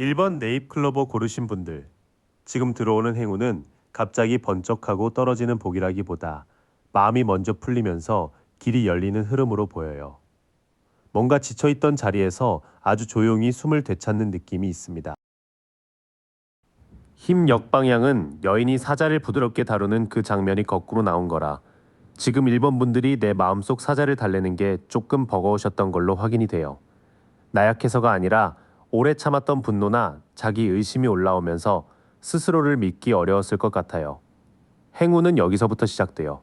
1번 네잎클로버 고르신 분들, 지금 들어오는 행운은 갑자기 번쩍하고 떨어지는 복이라기보다 마음이 먼저 풀리면서 길이 열리는 흐름으로 보여요. 뭔가 지쳐있던 자리에서 아주 조용히 숨을 되찾는 느낌이 있습니다. 힘 역방향은 여인이 사자를 부드럽게 다루는 그 장면이 거꾸로 나온 거라 지금 1번 분들이 내 마음속 사자를 달래는 게 조금 버거우셨던 걸로 확인이 돼요. 나약해서가 아니라 오래 참았던 분노나 자기 의심이 올라오면서 스스로를 믿기 어려웠을 것 같아요. 행운은 여기서부터 시작돼요.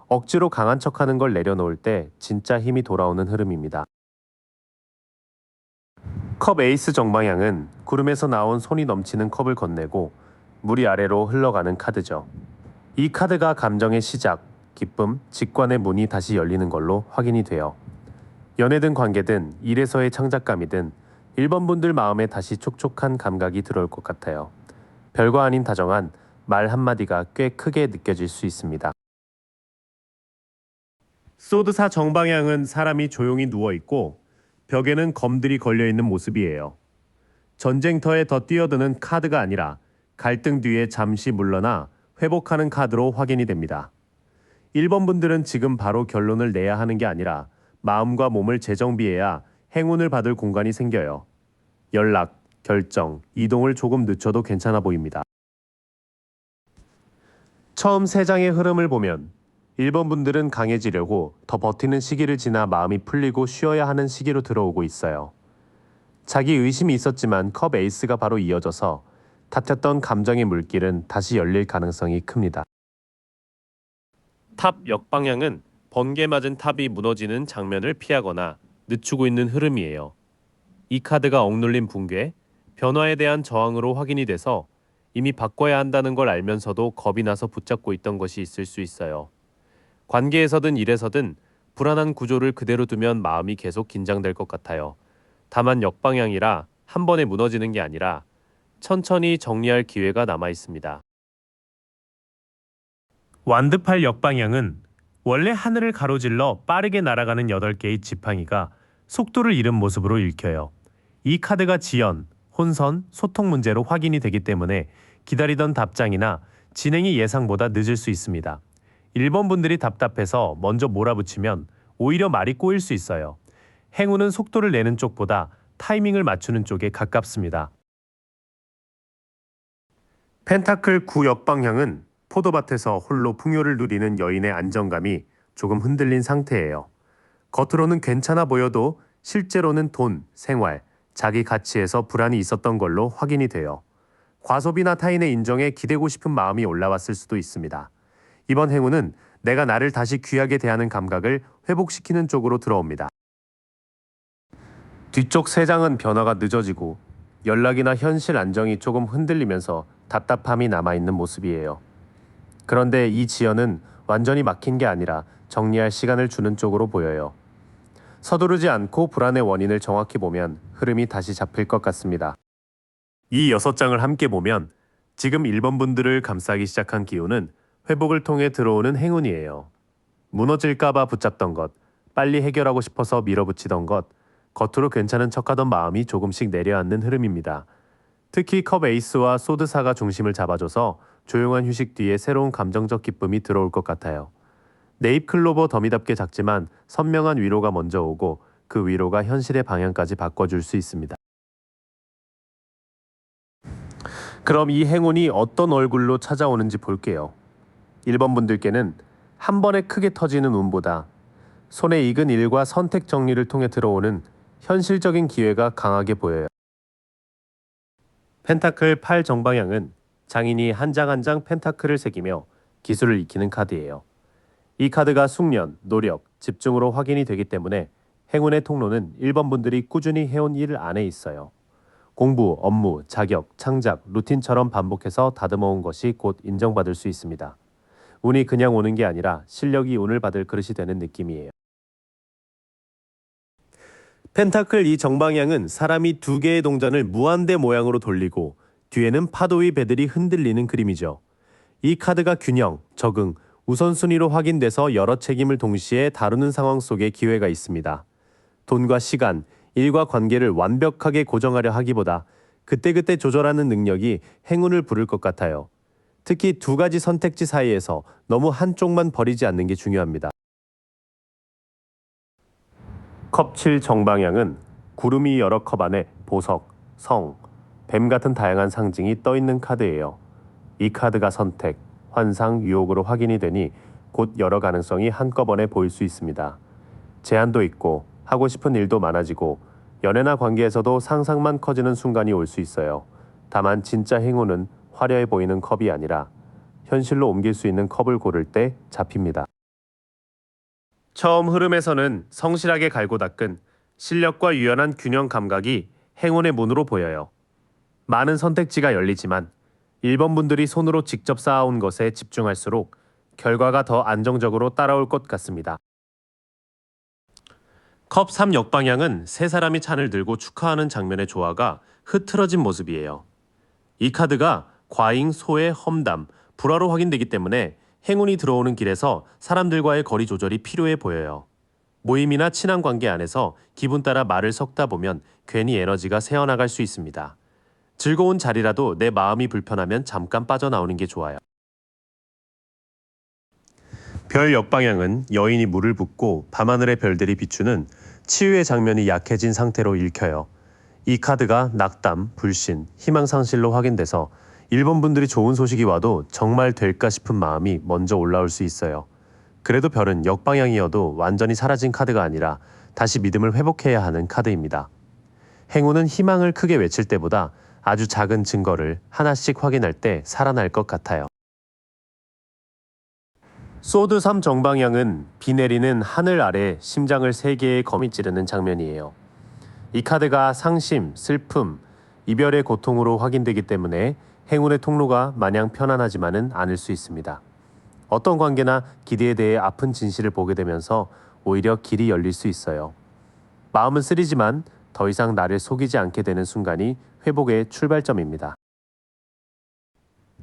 억지로 강한 척하는 걸 내려놓을 때 진짜 힘이 돌아오는 흐름입니다. 컵 에이스 정방향은 구름에서 나온 손이 넘치는 컵을 건네고 물이 아래로 흘러가는 카드죠. 이 카드가 감정의 시작, 기쁨, 직관의 문이 다시 열리는 걸로 확인이 돼요. 연애든 관계든 일에서의 창작감이든 1번 분들 마음에 다시 촉촉한 감각이 들어올 것 같아요. 별거 아닌 다정한 말 한마디가 꽤 크게 느껴질 수 있습니다. 소드사 정방향은 사람이 조용히 누워있고 벽에는 검들이 걸려있는 모습이에요. 전쟁터에 더 뛰어드는 카드가 아니라 갈등 뒤에 잠시 물러나 회복하는 카드로 확인이 됩니다. 1번 분들은 지금 바로 결론을 내야 하는 게 아니라 마음과 몸을 재정비해야 행운을 받을 공간이 생겨요. 연락, 결정, 이동을 조금 늦춰도 괜찮아 보입니다. 처음 3장의 흐름을 보면 1번 분들은 강해지려고 더 버티는 시기를 지나 마음이 풀리고 쉬어야 하는 시기로 들어오고 있어요. 자기 의심이 있었지만 컵 에이스가 바로 이어져서 닫혔던 감정의 물길은 다시 열릴 가능성이 큽니다. 탑 역방향은 번개 맞은 탑이 무너지는 장면을 피하거나 늦추고 있는 흐름이에요. 이 카드가 억눌린 붕괴, 변화에 대한 저항으로 확인이 돼서 이미 바꿔야 한다는 걸 알면서도 겁이 나서 붙잡고 있던 것이 있을 수 있어요. 관계에서든 일에서든 불안한 구조를 그대로 두면 마음이 계속 긴장될 것 같아요. 다만 역방향이라 한 번에 무너지는 게 아니라 천천히 정리할 기회가 남아 있습니다. 완드팔 역방향은 원래 하늘을 가로질러 빠르게 날아가는 8개의 지팡이가 속도를 잃은 모습으로 읽혀요. 이 카드가 지연, 혼선, 소통 문제로 확인이 되기 때문에 기다리던 답장이나 진행이 예상보다 늦을 수 있습니다. 1번 분들이 답답해서 먼저 몰아붙이면 오히려 말이 꼬일 수 있어요. 행운은 속도를 내는 쪽보다 타이밍을 맞추는 쪽에 가깝습니다. 펜타클 9 역방향은 포도밭에서 홀로 풍요를 누리는 여인의 안정감이 조금 흔들린 상태예요. 겉으로는 괜찮아 보여도 실제로는 돈, 생활, 자기 가치에서 불안이 있었던 걸로 확인이 돼요. 과소비나 타인의 인정에 기대고 싶은 마음이 올라왔을 수도 있습니다. 이번 행운은 내가 나를 다시 귀하게 대하는 감각을 회복시키는 쪽으로 들어옵니다. 뒤쪽 3장은 변화가 늦어지고 연락이나 현실 안정이 조금 흔들리면서 답답함이 남아있는 모습이에요. 그런데 이 지연은 완전히 막힌 게 아니라 정리할 시간을 주는 쪽으로 보여요. 서두르지 않고 불안의 원인을 정확히 보면 흐름이 다시 잡힐 것 같습니다. 이 6장을 함께 보면 지금 1번 분들을 감싸기 시작한 기운은 회복을 통해 들어오는 행운이에요. 무너질까봐 붙잡던 것, 빨리 해결하고 싶어서 밀어붙이던 것, 겉으로 괜찮은 척하던 마음이 조금씩 내려앉는 흐름입니다. 특히 컵 에이스와 소드사가 중심을 잡아줘서 조용한 휴식 뒤에 새로운 감정적 기쁨이 들어올 것 같아요. 네잎클로버 더미답게 작지만 선명한 위로가 먼저 오고 그 위로가 현실의 방향까지 바꿔줄 수 있습니다. 그럼 이 행운이 어떤 얼굴로 찾아오는지 볼게요. 1번 분들께는 한 번에 크게 터지는 운보다 손에 익은 일과 선택 정리를 통해 들어오는 현실적인 기회가 강하게 보여요. 펜타클 8 정방향은 장인이 한 장 한 장 펜타클을 새기며 기술을 익히는 카드예요. 이 카드가 숙련, 노력, 집중으로 확인이 되기 때문에 행운의 통로는 1번 분들이 꾸준히 해온 일 안에 있어요. 공부, 업무, 자격, 창작, 루틴처럼 반복해서 다듬어온 것이 곧 인정받을 수 있습니다. 운이 그냥 오는 게 아니라 실력이 운을 받을 그릇이 되는 느낌이에요. 펜타클 이 정방향은 사람이 2개의 동전을 무한대 모양으로 돌리고 뒤에는 파도 위 배들이 흔들리는 그림이죠. 이 카드가 균형, 적응, 우선순위로 확인돼서 여러 책임을 동시에 다루는 상황 속에 기회가 있습니다. 돈과 시간, 일과 관계를 완벽하게 고정하려 하기보다 그때그때 조절하는 능력이 행운을 부를 것 같아요. 특히 두 가지 선택지 사이에서 너무 한쪽만 버리지 않는 게 중요합니다. 컵 7 정방향은 구름이 여러 컵 안에 보석, 성, 뱀 같은 다양한 상징이 떠 있는 카드예요. 이 카드가 선택, 환상, 유혹으로 확인이 되니 곧 여러 가능성이 한꺼번에 보일 수 있습니다. 제한도 있고 하고 싶은 일도 많아지고 연애나 관계에서도 상상만 커지는 순간이 올 수 있어요. 다만 진짜 행운은 화려해 보이는 컵이 아니라 현실로 옮길 수 있는 컵을 고를 때 잡힙니다. 처음 흐름에서는 성실하게 갈고 닦은 실력과 유연한 균형 감각이 행운의 문으로 보여요. 많은 선택지가 열리지만 1번 분들이 손으로 직접 쌓아온 것에 집중할수록 결과가 더 안정적으로 따라올 것 같습니다. 컵 3 역방향은 세 사람이 찬을 들고 축하하는 장면의 조화가 흐트러진 모습이에요. 이 카드가 과잉, 소외, 험담, 불화로 확인되기 때문에 행운이 들어오는 길에서 사람들과의 거리 조절이 필요해 보여요. 모임이나 친한 관계 안에서 기분 따라 말을 섞다 보면 괜히 에너지가 새어나갈 수 있습니다. 즐거운 자리라도 내 마음이 불편하면 잠깐 빠져나오는 게 좋아요. 별 역방향은 여인이 물을 붓고 밤하늘의 별들이 비추는 치유의 장면이 약해진 상태로 읽혀요. 이 카드가 낙담, 불신, 희망상실로 확인돼서 1번 분들이 좋은 소식이 와도 정말 될까 싶은 마음이 먼저 올라올 수 있어요. 그래도 별은 역방향이어도 완전히 사라진 카드가 아니라 다시 믿음을 회복해야 하는 카드입니다. 행운은 희망을 크게 외칠 때보다 아주 작은 증거를 하나씩 확인할 때 살아날 것 같아요. 소드 3 정방향은 비 내리는 하늘 아래 심장을 3개의 검이 찌르는 장면이에요. 이 카드가 상심, 슬픔, 이별의 고통으로 확인되기 때문에 행운의 통로가 마냥 편안하지만은 않을 수 있습니다. 어떤 관계나 기대에 대해 아픈 진실을 보게 되면서 오히려 길이 열릴 수 있어요. 마음은 쓰리지만 더 이상 나를 속이지 않게 되는 순간이 회복의 출발점입니다.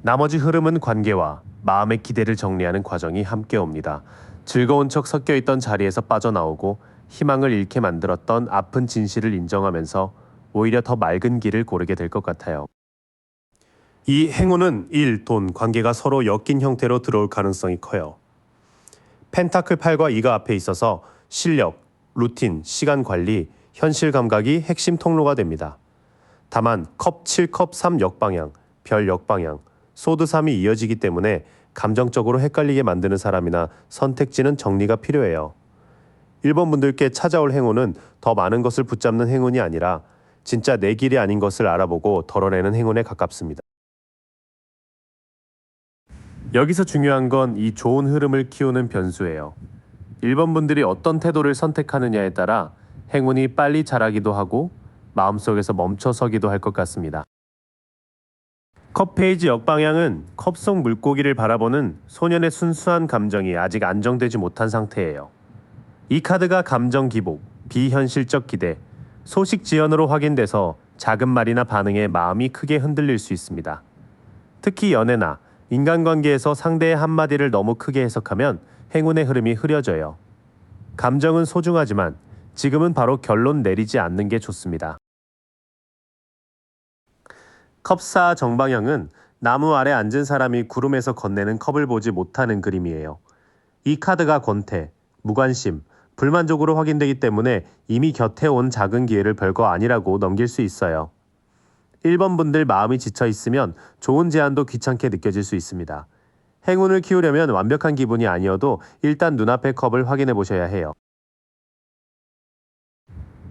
나머지 흐름은 관계와 마음의 기대를 정리하는 과정이 함께 옵니다. 즐거운 척 섞여있던 자리에서 빠져나오고 희망을 잃게 만들었던 아픈 진실을 인정하면서 오히려 더 맑은 길을 고르게 될 것 같아요. 이 행운은 일, 돈, 관계가 서로 엮인 형태로 들어올 가능성이 커요. 펜타클 8과 2가 앞에 있어서 실력, 루틴, 시간 관리, 현실 감각이 핵심 통로가 됩니다. 다만 컵 7, 컵 3 역방향, 별 역방향, 소드 3이 이어지기 때문에 감정적으로 헷갈리게 만드는 사람이나 선택지는 정리가 필요해요. 1번 분들께 찾아올 행운은 더 많은 것을 붙잡는 행운이 아니라 진짜 내 길이 아닌 것을 알아보고 덜어내는 행운에 가깝습니다. 여기서 중요한 건 이 좋은 흐름을 키우는 변수예요. 1번 분들이 어떤 태도를 선택하느냐에 따라 행운이 빨리 자라기도 하고 마음속에서 멈춰서기도 할 것 같습니다. 컵 페이지 역방향은 컵 속 물고기를 바라보는 소년의 순수한 감정이 아직 안정되지 못한 상태예요. 이 카드가 감정 기복, 비현실적 기대, 소식 지연으로 확인돼서 작은 말이나 반응에 마음이 크게 흔들릴 수 있습니다. 특히 연애나 인간관계에서 상대의 한마디를 너무 크게 해석하면 행운의 흐름이 흐려져요. 감정은 소중하지만 지금은 바로 결론 내리지 않는 게 좋습니다. 컵4 정방향은 나무 아래 앉은 사람이 구름에서 건네는 컵을 보지 못하는 그림이에요. 이 카드가 권태, 무관심, 불만족으로 확인되기 때문에 이미 곁에 온 작은 기회를 별거 아니라고 넘길 수 있어요. 1번 분들 마음이 지쳐 있으면 좋은 제안도 귀찮게 느껴질 수 있습니다. 행운을 키우려면 완벽한 기분이 아니어도 일단 눈앞의 컵을 확인해 보셔야 해요.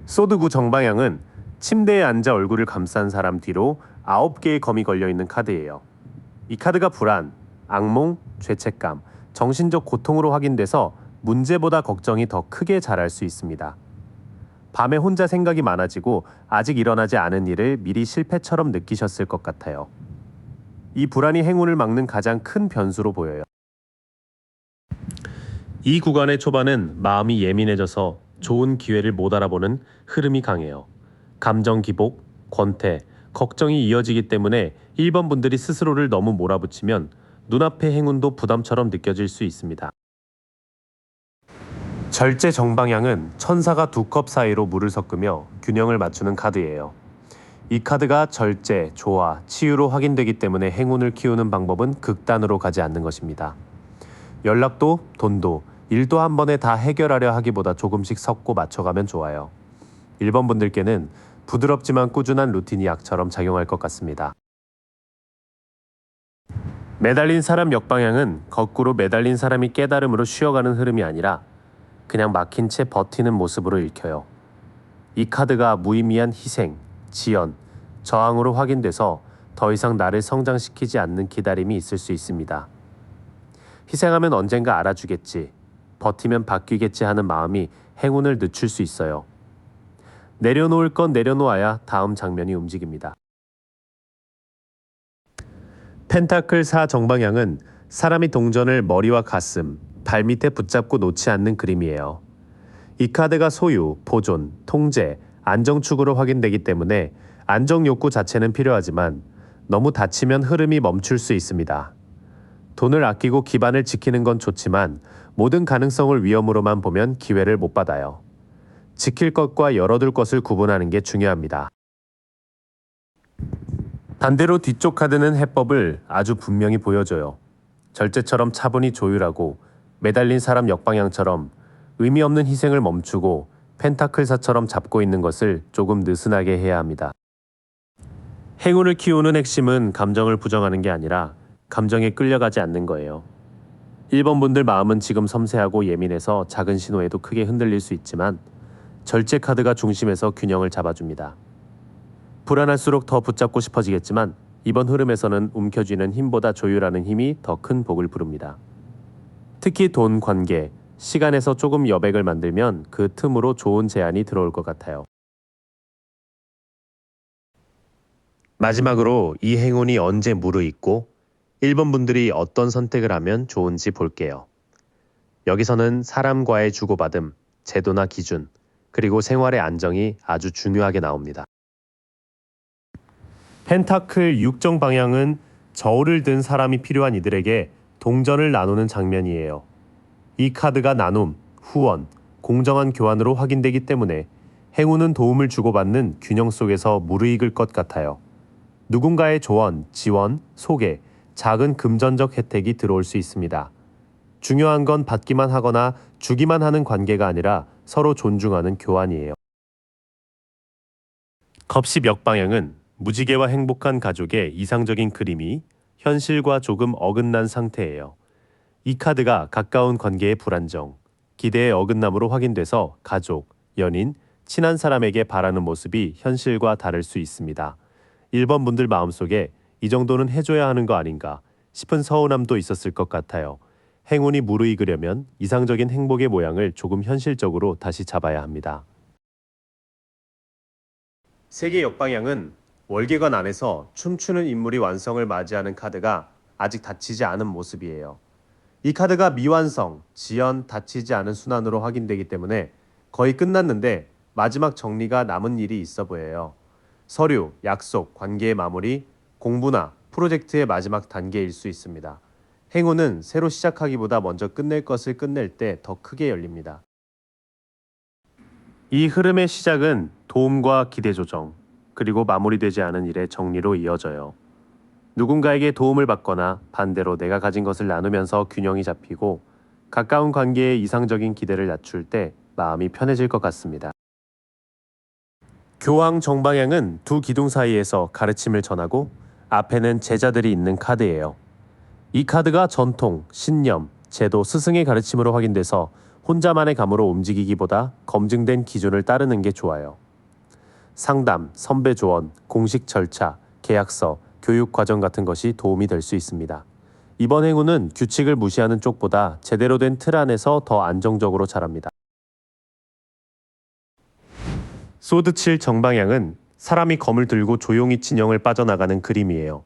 소드 9 정방향은 침대에 앉아 얼굴을 감싼 사람 뒤로 9개의 검이 걸려있는 카드예요. 이 카드가 불안, 악몽, 죄책감, 정신적 고통으로 확인돼서 문제보다 걱정이 더 크게 자랄 수 있습니다. 밤에 혼자 생각이 많아지고 아직 일어나지 않은 일을 미리 실패처럼 느끼셨을 것 같아요. 이 불안이 행운을 막는 가장 큰 변수로 보여요. 이 구간의 초반은 마음이 예민해져서 좋은 기회를 못 알아보는 흐름이 강해요. 감정 기복, 권태, 걱정이 이어지기 때문에 1번 분들이 스스로를 너무 몰아붙이면 눈앞의 행운도 부담처럼 느껴질 수 있습니다. 절제 정방향은 천사가 두 컵 사이로 물을 섞으며 균형을 맞추는 카드예요. 이 카드가 절제, 조화, 치유로 확인되기 때문에 행운을 키우는 방법은 극단으로 가지 않는 것입니다. 연락도, 돈도, 일도 한 번에 다 해결하려 하기보다 조금씩 섞고 맞춰가면 좋아요. 1번 분들께는 부드럽지만 꾸준한 루틴이 약처럼 작용할 것 같습니다. 매달린 사람 역방향은 거꾸로 매달린 사람이 깨달음으로 쉬어가는 흐름이 아니라 그냥 막힌 채 버티는 모습으로 읽혀요. 이 카드가 무의미한 희생, 지연, 저항으로 확인돼서 더 이상 나를 성장시키지 않는 기다림이 있을 수 있습니다. 희생하면 언젠가 알아주겠지, 버티면 바뀌겠지 하는 마음이 행운을 늦출 수 있어요. 내려놓을 건 내려놓아야 다음 장면이 움직입니다. 펜타클 4 정방향은 사람이 동전을 머리와 가슴, 발밑에 붙잡고 놓지 않는 그림이에요. 이 카드가 소유, 보존, 통제, 안정축으로 확인되기 때문에 안정 욕구 자체는 필요하지만 너무 다치면 흐름이 멈출 수 있습니다. 돈을 아끼고 기반을 지키는 건 좋지만 모든 가능성을 위험으로만 보면 기회를 못 받아요. 지킬 것과 열어둘 것을 구분하는 게 중요합니다. 반대로 뒤쪽 카드는 해법을 아주 분명히 보여줘요. 절제처럼 차분히 조율하고 매달린 사람 역방향처럼 의미 없는 희생을 멈추고 펜타클사처럼 잡고 있는 것을 조금 느슨하게 해야 합니다. 행운을 키우는 핵심은 감정을 부정하는 게 아니라 감정에 끌려가지 않는 거예요. 1번 분들 마음은 지금 섬세하고 예민해서 작은 신호에도 크게 흔들릴 수 있지만 절제 카드가 중심에서 균형을 잡아줍니다. 불안할수록 더 붙잡고 싶어지겠지만 이번 흐름에서는 움켜쥐는 힘보다 조율하는 힘이 더 큰 복을 부릅니다. 특히 돈, 관계, 시간에서 조금 여백을 만들면 그 틈으로 좋은 제안이 들어올 것 같아요. 마지막으로 이 행운이 언제 무르익고 1번 분들이 어떤 선택을 하면 좋은지 볼게요. 여기서는 사람과의 주고받음, 제도나 기준, 그리고 생활의 안정이 아주 중요하게 나옵니다. 펜타클 6정 방향은 저울을 든 사람이 필요한 이들에게 동전을 나누는 장면이에요. 이 카드가 나눔, 후원, 공정한 교환으로 확인되기 때문에 행운은 도움을 주고받는 균형 속에서 무르익을 것 같아요. 누군가의 조언, 지원, 소개, 작은 금전적 혜택이 들어올 수 있습니다. 중요한 건 받기만 하거나 주기만 하는 관계가 아니라 서로 존중하는 교환이에요. 겁십 역방향은 무지개와 행복한 가족의 이상적인 그림이 현실과 조금 어긋난 상태예요. 이 카드가 가까운 관계의 불안정, 기대의 어긋남으로 확인돼서 가족, 연인, 친한 사람에게 바라는 모습이 현실과 다를 수 있습니다. 1번 분들 마음속에 이 정도는 해줘야 하는 거 아닌가 싶은 서운함도 있었을 것 같아요. 행운이 무르익으려면 이상적인 행복의 모양을 조금 현실적으로 다시 잡아야 합니다. 세계 역방향은 월계관 안에서 춤추는 인물이 완성을 맞이하는 카드가 아직 닫히지 않은 모습이에요. 이 카드가 미완성, 지연, 닫히지 않은 순환으로 확인되기 때문에 거의 끝났는데 마지막 정리가 남은 일이 있어 보여요. 서류, 약속, 관계의 마무리, 공부나 프로젝트의 마지막 단계일 수 있습니다. 행운은 새로 시작하기보다 먼저 끝낼 것을 끝낼 때 더 크게 열립니다. 이 흐름의 시작은 도움과 기대 조정, 그리고 마무리되지 않은 일의 정리로 이어져요. 누군가에게 도움을 받거나 반대로 내가 가진 것을 나누면서 균형이 잡히고 가까운 관계에 이상적인 기대를 낮출 때 마음이 편해질 것 같습니다. 교황 정방향은 두 기둥 사이에서 가르침을 전하고 앞에는 제자들이 있는 카드예요. 이 카드가 전통, 신념, 제도, 스승의 가르침으로 확인돼서 혼자만의 감으로 움직이기보다 검증된 기준을 따르는 게 좋아요. 상담, 선배 조언, 공식 절차, 계약서, 교육 과정 같은 것이 도움이 될 수 있습니다. 이번 행운은 규칙을 무시하는 쪽보다 제대로 된 틀 안에서 더 안정적으로 자랍니다. 소드 7 정방향은 사람이 검을 들고 조용히 진영을 빠져나가는 그림이에요.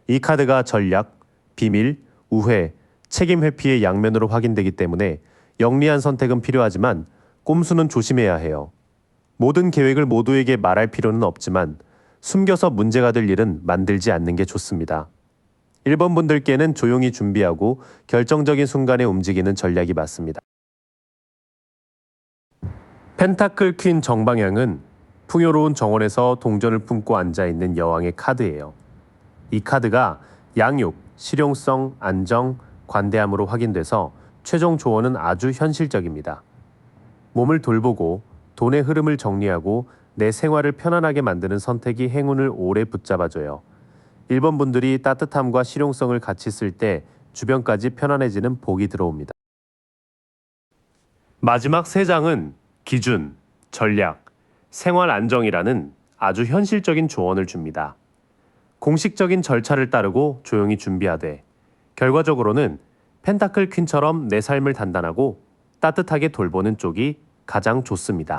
이 카드가 전략, 비밀, 우회, 책임 회피의 양면으로 확인되기 때문에 영리한 선택은 필요하지만 꼼수는 조심해야 해요. 모든 계획을 모두에게 말할 필요는 없지만 숨겨서 문제가 될 일은 만들지 않는 게 좋습니다. 1번 분들께는 조용히 준비하고 결정적인 순간에 움직이는 전략이 맞습니다. 펜타클 퀸 정방향은 풍요로운 정원에서 동전을 품고 앉아있는 여왕의 카드예요. 이 카드가 양육, 실용성, 안정, 관대함으로 확인돼서 최종 조언은 아주 현실적입니다. 몸을 돌보고 돈의 흐름을 정리하고 내 생활을 편안하게 만드는 선택이 행운을 오래 붙잡아줘요. 1번 분들이 따뜻함과 실용성을 같이 쓸 때 주변까지 편안해지는 복이 들어옵니다. 마지막 3장은 기준, 전략, 생활 안정이라는 아주 현실적인 조언을 줍니다. 공식적인 절차를 따르고 조용히 준비하되 결과적으로는 펜타클 퀸처럼 내 삶을 단단하고 따뜻하게 돌보는 쪽이 가장 좋습니다.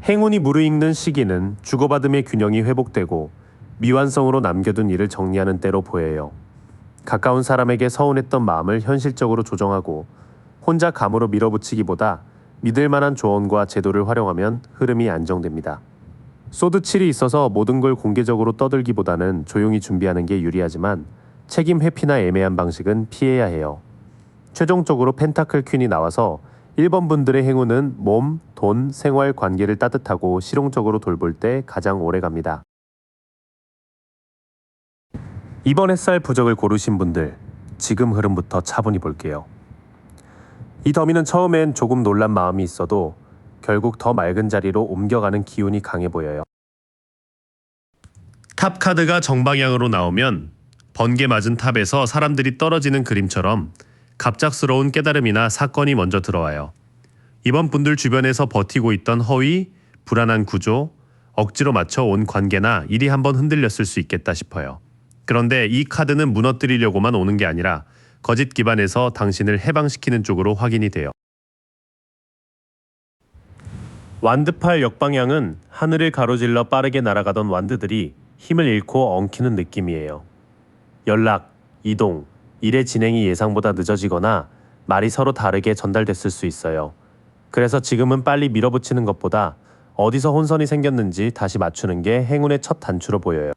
행운이 무르익는 시기는 주고받음의 균형이 회복되고 미완성으로 남겨둔 일을 정리하는 때로 보여요. 가까운 사람에게 서운했던 마음을 현실적으로 조정하고 혼자 감으로 밀어붙이기보다 믿을 만한 조언과 제도를 활용하면 흐름이 안정됩니다. 소드 7이 있어서 모든 걸 공개적으로 떠들기보다는 조용히 준비하는 게 유리하지만 책임 회피나 애매한 방식은 피해야 해요. 최종적으로 펜타클 퀸이 나와서 1번 분들의 행운은 몸, 돈, 생활, 관계를 따뜻하고 실용적으로 돌볼 때 가장 오래 갑니다. 이번 햇살 부적을 고르신 분들, 지금 흐름부터 차분히 볼게요. 이 더미는 처음엔 조금 놀란 마음이 있어도 결국 더 맑은 자리로 옮겨가는 기운이 강해 보여요. 탑 카드가 정방향으로 나오면 번개 맞은 탑에서 사람들이 떨어지는 그림처럼 갑작스러운 깨달음이나 사건이 먼저 들어와요. 이번 분들 주변에서 버티고 있던 허위, 불안한 구조, 억지로 맞춰온 관계나 일이 한번 흔들렸을 수 있겠다 싶어요. 그런데 이 카드는 무너뜨리려고만 오는 게 아니라 거짓 기반에서 당신을 해방시키는 쪽으로 확인이 돼요. 완드팔 역방향은 하늘을 가로질러 빠르게 날아가던 완드들이 힘을 잃고 엉키는 느낌이에요. 연락, 이동, 일의 진행이 예상보다 늦어지거나 말이 서로 다르게 전달됐을 수 있어요. 그래서 지금은 빨리 밀어붙이는 것보다 어디서 혼선이 생겼는지 다시 맞추는 게 행운의 첫 단추로 보여요.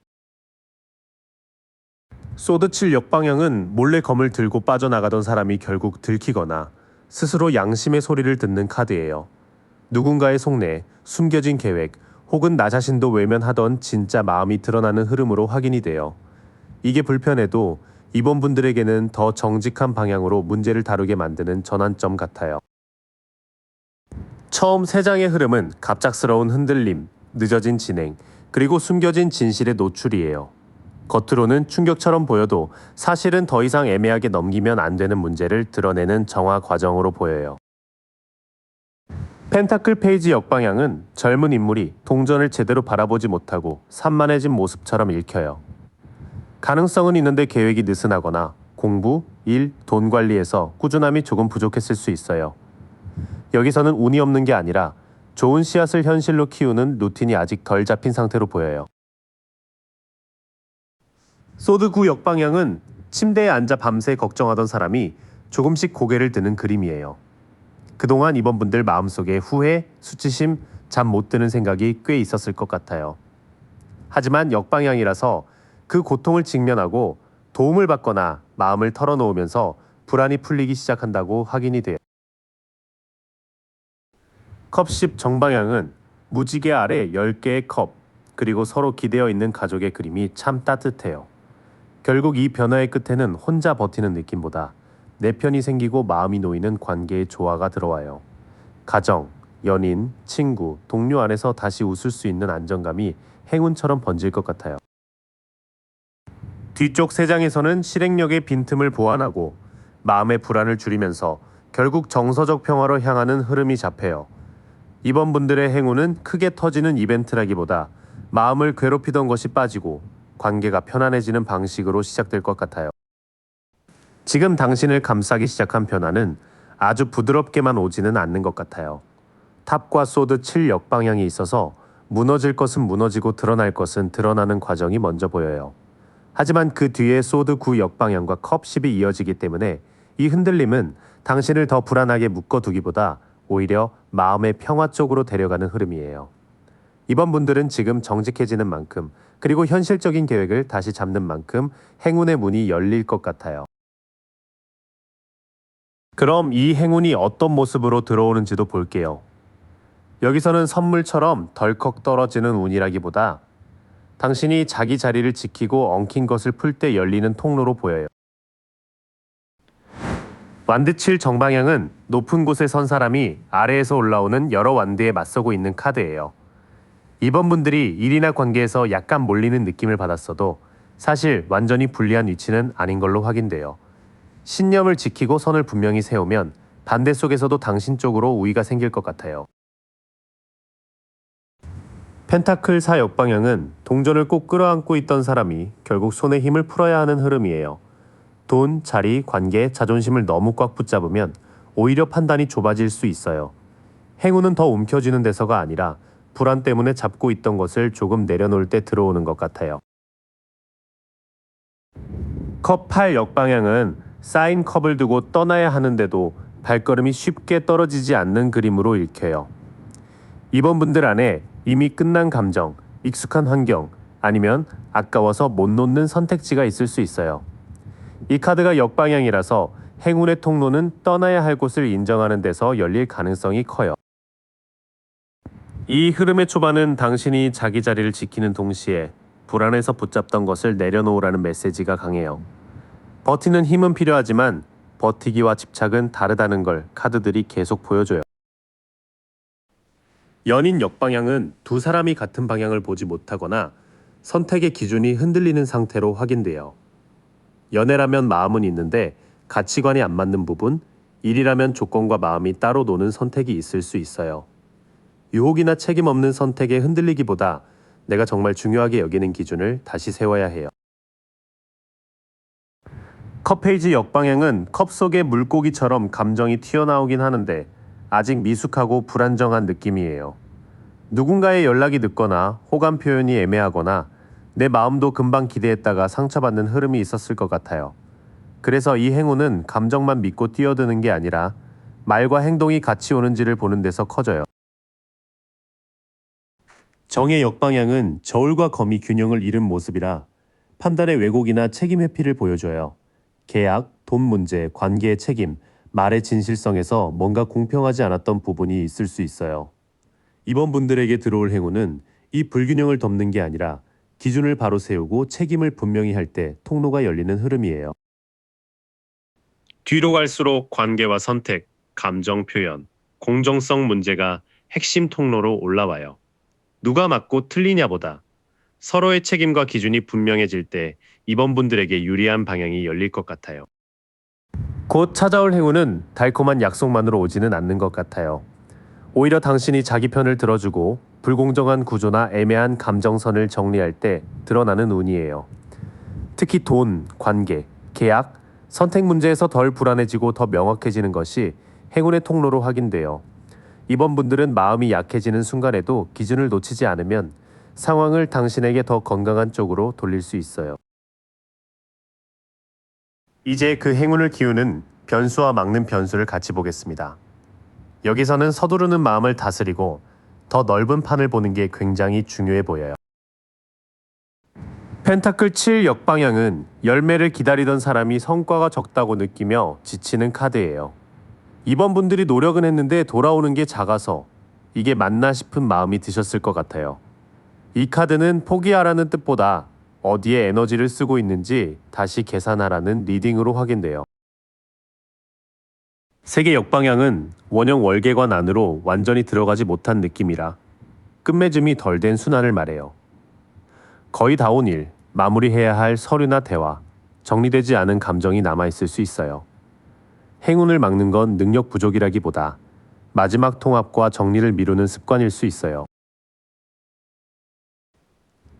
소드 7 역방향은 몰래 검을 들고 빠져나가던 사람이 결국 들키거나 스스로 양심의 소리를 듣는 카드예요. 누군가의 속내, 숨겨진 계획, 혹은 나 자신도 외면하던 진짜 마음이 드러나는 흐름으로 확인이 돼요. 이게 불편해도 이번 분들에게는 더 정직한 방향으로 문제를 다루게 만드는 전환점 같아요. 처음 3장의 흐름은 갑작스러운 흔들림, 늦어진 진행, 그리고 숨겨진 진실의 노출이에요. 겉으로는 충격처럼 보여도 사실은 더 이상 애매하게 넘기면 안 되는 문제를 드러내는 정화 과정으로 보여요. 펜타클 페이지 역방향은 젊은 인물이 동전을 제대로 바라보지 못하고 산만해진 모습처럼 읽혀요. 가능성은 있는데 계획이 느슨하거나 공부, 일, 돈 관리에서 꾸준함이 조금 부족했을 수 있어요. 여기서는 운이 없는 게 아니라 좋은 씨앗을 현실로 키우는 루틴이 아직 덜 잡힌 상태로 보여요. 소드 9 역방향은 침대에 앉아 밤새 걱정하던 사람이 조금씩 고개를 드는 그림이에요. 그동안 이번 분들 마음속에 후회, 수치심, 잠 못 드는 생각이 꽤 있었을 것 같아요. 하지만 역방향이라서 그 고통을 직면하고 도움을 받거나 마음을 털어놓으면서 불안이 풀리기 시작한다고 확인이 돼요. 컵 10 정방향은 무지개 아래 10개의 컵, 그리고 서로 기대어 있는 가족의 그림이 참 따뜻해요. 결국 이 변화의 끝에는 혼자 버티는 느낌보다 내 편이 생기고 마음이 놓이는 관계의 조화가 들어와요. 가정, 연인, 친구, 동료 안에서 다시 웃을 수 있는 안정감이 행운처럼 번질 것 같아요. 뒤쪽 3장에서는 실행력의 빈틈을 보완하고 마음의 불안을 줄이면서 결국 정서적 평화로 향하는 흐름이 잡혀요. 이번 분들의 행운은 크게 터지는 이벤트라기보다 마음을 괴롭히던 것이 빠지고 관계가 편안해지는 방식으로 시작될 것 같아요. 지금 당신을 감싸기 시작한 변화는 아주 부드럽게만 오지는 않는 것 같아요. 탑과 소드 7 역방향이 있어서 무너질 것은 무너지고 드러날 것은 드러나는 과정이 먼저 보여요. 하지만 그 뒤에 소드 9 역방향과 컵 10이 이어지기 때문에 이 흔들림은 당신을 더 불안하게 묶어두기보다 오히려 마음의 평화 쪽으로 데려가는 흐름이에요. 이번 분들은 지금 정직해지는 만큼, 그리고 현실적인 계획을 다시 잡는 만큼 행운의 문이 열릴 것 같아요. 그럼 이 행운이 어떤 모습으로 들어오는지도 볼게요. 여기서는 선물처럼 덜컥 떨어지는 운이라기보다 당신이 자기 자리를 지키고 엉킨 것을 풀 때 열리는 통로로 보여요. 완드 7 정방향은 높은 곳에 선 사람이 아래에서 올라오는 여러 완드에 맞서고 있는 카드예요. 이번 분들이 일이나 관계에서 약간 몰리는 느낌을 받았어도 사실 완전히 불리한 위치는 아닌 걸로 확인돼요. 신념을 지키고 선을 분명히 세우면 반대 속에서도 당신 쪽으로 우위가 생길 것 같아요. 펜타클 4 역방향은 동전을 꼭 끌어안고 있던 사람이 결국 손에 힘을 풀어야 하는 흐름이에요. 돈, 자리, 관계, 자존심을 너무 꽉 붙잡으면 오히려 판단이 좁아질 수 있어요. 행운은 더 움켜쥐는 데서가 아니라 불안 때문에 잡고 있던 것을 조금 내려놓을 때 들어오는 것 같아요. 컵 8 역방향은 쌓인 컵을 두고 떠나야 하는데도 발걸음이 쉽게 떨어지지 않는 그림으로 읽혀요. 이번 분들 안에 이미 끝난 감정, 익숙한 환경, 아니면 아까워서 못 놓는 선택지가 있을 수 있어요. 이 카드가 역방향이라서 행운의 통로는 떠나야 할 곳을 인정하는 데서 열릴 가능성이 커요. 이 흐름의 초반은 당신이 자기 자리를 지키는 동시에 불안해서 붙잡던 것을 내려놓으라는 메시지가 강해요. 버티는 힘은 필요하지만 버티기와 집착은 다르다는 걸 카드들이 계속 보여줘요. 연인 역방향은 두 사람이 같은 방향을 보지 못하거나 선택의 기준이 흔들리는 상태로 확인돼요. 연애라면 마음은 있는데 가치관이 안 맞는 부분, 일이라면 조건과 마음이 따로 노는 선택이 있을 수 있어요. 유혹이나 책임 없는 선택에 흔들리기보다 내가 정말 중요하게 여기는 기준을 다시 세워야 해요. 컵 페이지 역방향은 컵 속의 물고기처럼 감정이 튀어나오긴 하는데 아직 미숙하고 불안정한 느낌이에요. 누군가의 연락이 늦거나 호감 표현이 애매하거나 내 마음도 금방 기대했다가 상처받는 흐름이 있었을 것 같아요. 그래서 이 행운은 감정만 믿고 뛰어드는 게 아니라 말과 행동이 같이 오는지를 보는 데서 커져요. 정의 역방향은 저울과 검이 균형을 잃은 모습이라 판단의 왜곡이나 책임 회피를 보여줘요. 계약, 돈 문제, 관계의 책임, 말의 진실성에서 뭔가 공평하지 않았던 부분이 있을 수 있어요. 이번 분들에게 들어올 행운은 이 불균형을 덮는 게 아니라 기준을 바로 세우고 책임을 분명히 할 때 통로가 열리는 흐름이에요. 뒤로 갈수록 관계와 선택, 감정 표현, 공정성 문제가 핵심 통로로 올라와요. 누가 맞고 틀리냐보다 서로의 책임과 기준이 분명해질 때 이번 분들에게 유리한 방향이 열릴 것 같아요. 곧 찾아올 행운은 달콤한 약속만으로 오지는 않는 것 같아요. 오히려 당신이 자기 편을 들어주고 불공정한 구조나 애매한 감정선을 정리할 때 드러나는 운이에요. 특히 돈, 관계, 계약, 선택 문제에서 덜 불안해지고 더 명확해지는 것이 행운의 통로로 확인돼요. 이번 분들은 마음이 약해지는 순간에도 기준을 놓치지 않으면 상황을 당신에게 더 건강한 쪽으로 돌릴 수 있어요. 이제 그 행운을 키우는 변수와 막는 변수를 같이 보겠습니다. 여기서는 서두르는 마음을 다스리고 더 넓은 판을 보는 게 굉장히 중요해 보여요. 펜타클 7 역방향은 열매를 기다리던 사람이 성과가 적다고 느끼며 지치는 카드예요. 이번 분들이 노력은 했는데 돌아오는 게 작아서 이게 맞나 싶은 마음이 드셨을 것 같아요. 이 카드는 포기하라는 뜻보다 어디에 에너지를 쓰고 있는지 다시 계산하라는 리딩으로 확인돼요. 세계 역방향은 원형 월계관 안으로 완전히 들어가지 못한 느낌이라 끝맺음이 덜 된 순환을 말해요. 거의 다 온 일, 마무리해야 할 서류나 대화, 정리되지 않은 감정이 남아있을 수 있어요. 행운을 막는 건 능력 부족이라기보다 마지막 통합과 정리를 미루는 습관일 수 있어요.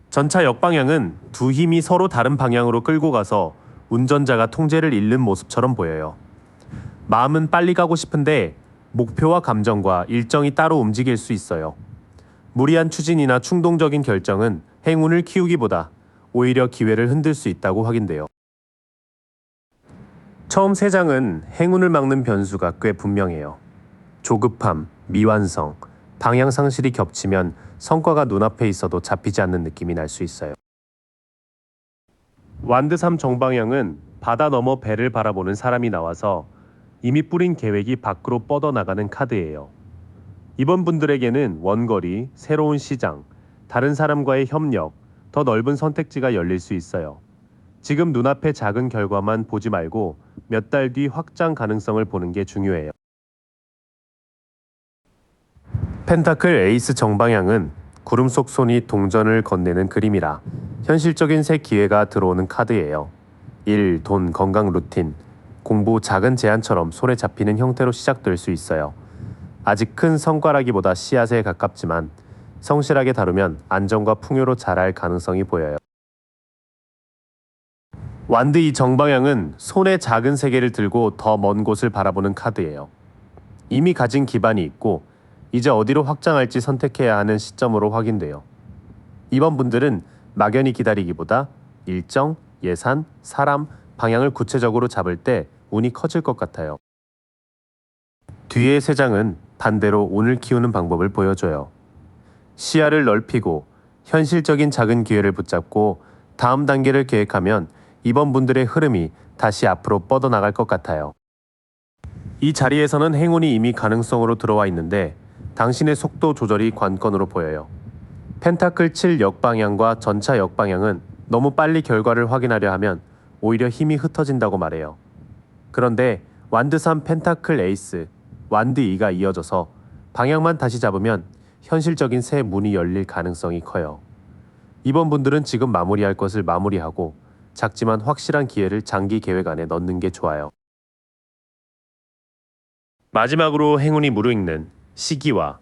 전차 역방향은 두 힘이 서로 다른 방향으로 끌고 가서 운전자가 통제를 잃는 모습처럼 보여요. 마음은 빨리 가고 싶은데 목표와 감정과 일정이 따로 움직일 수 있어요. 무리한 추진이나 충동적인 결정은 행운을 키우기보다 오히려 기회를 흔들 수 있다고 확인돼요. 처음 세 장은 행운을 막는 변수가 꽤 분명해요. 조급함, 미완성, 방향 상실이 겹치면 성과가 눈앞에 있어도 잡히지 않는 느낌이 날 수 있어요. 완드 3 정방향은 바다 너머 배를 바라보는 사람이 나와서 이미 뿌린 계획이 밖으로 뻗어나가는 카드예요. 이번 분들에게는 원거리, 새로운 시장, 다른 사람과의 협력, 더 넓은 선택지가 열릴 수 있어요. 지금 눈앞의 작은 결과만 보지 말고 몇 달 뒤 확장 가능성을 보는 게 중요해요. 펜타클 에이스 정방향은 구름 속 손이 동전을 건네는 그림이라 현실적인 새 기회가 들어오는 카드예요. 일, 돈, 건강 루틴, 공부 작은 제안처럼 손에 잡히는 형태로 시작될 수 있어요. 아직 큰 성과라기보다 씨앗에 가깝지만 성실하게 다루면 안정과 풍요로 자랄 가능성이 보여요. 완드 이 정방향은 손에 작은 세계를 들고 더 먼 곳을 바라보는 카드예요. 이미 가진 기반이 있고 이제 어디로 확장할지 선택해야 하는 시점으로 확인돼요. 이번 분들은 막연히 기다리기보다 일정, 예산, 사람, 방향을 구체적으로 잡을 때 운이 커질 것 같아요. 뒤의 세 장은 반대로 운을 키우는 방법을 보여줘요. 시야를 넓히고 현실적인 작은 기회를 붙잡고 다음 단계를 계획하면 이번 분들의 흐름이 다시 앞으로 뻗어나갈 것 같아요. 이 자리에서는 행운이 이미 가능성으로 들어와 있는데 당신의 속도 조절이 관건으로 보여요. 펜타클 7 역방향과 전차 역방향은 너무 빨리 결과를 확인하려 하면 오히려 힘이 흩어진다고 말해요. 그런데 완드 3 펜타클 에이스, 완드 2가 이어져서 방향만 다시 잡으면 현실적인 새 문이 열릴 가능성이 커요. 이번 분들은 지금 마무리할 것을 마무리하고 작지만 확실한 기회를 장기 계획 안에 넣는 게 좋아요. 마지막으로 행운이 무르익는 시기와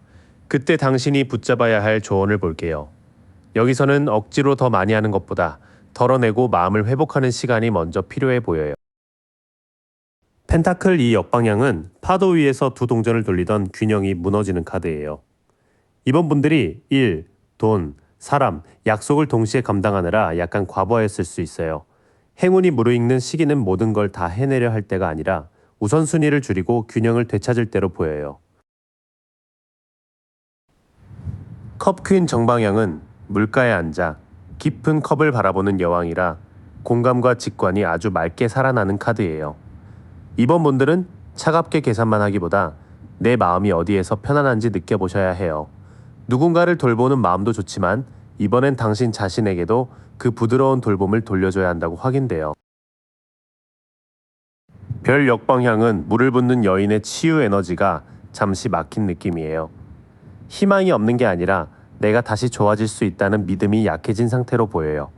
그때 당신이 붙잡아야 할 조언을 볼게요. 여기서는 억지로 더 많이 하는 것보다 덜어내고 마음을 회복하는 시간이 먼저 필요해 보여요. 펜타클 2 역방향은 파도 위에서 두 동전을 돌리던 균형이 무너지는 카드예요. 이번 분들이 일, 돈, 사람, 약속을 동시에 감당하느라 약간 과부하였을 수 있어요. 행운이 무르익는 시기는 모든 걸 다 해내려 할 때가 아니라 우선순위를 줄이고 균형을 되찾을 때로 보여요. 컵 퀸 정방향은 물가에 앉아 깊은 컵을 바라보는 여왕이라 공감과 직관이 아주 맑게 살아나는 카드예요. 이번 분들은 차갑게 계산만 하기보다 내 마음이 어디에서 편안한지 느껴보셔야 해요. 누군가를 돌보는 마음도 좋지만 이번엔 당신 자신에게도 그 부드러운 돌봄을 돌려줘야 한다고 확인돼요. 별 역방향은 물을 붓는 여인의 치유 에너지가 잠시 막힌 느낌이에요. 희망이 없는 게 아니라 내가 다시 좋아질 수 있다는 믿음이 약해진 상태로 보여요.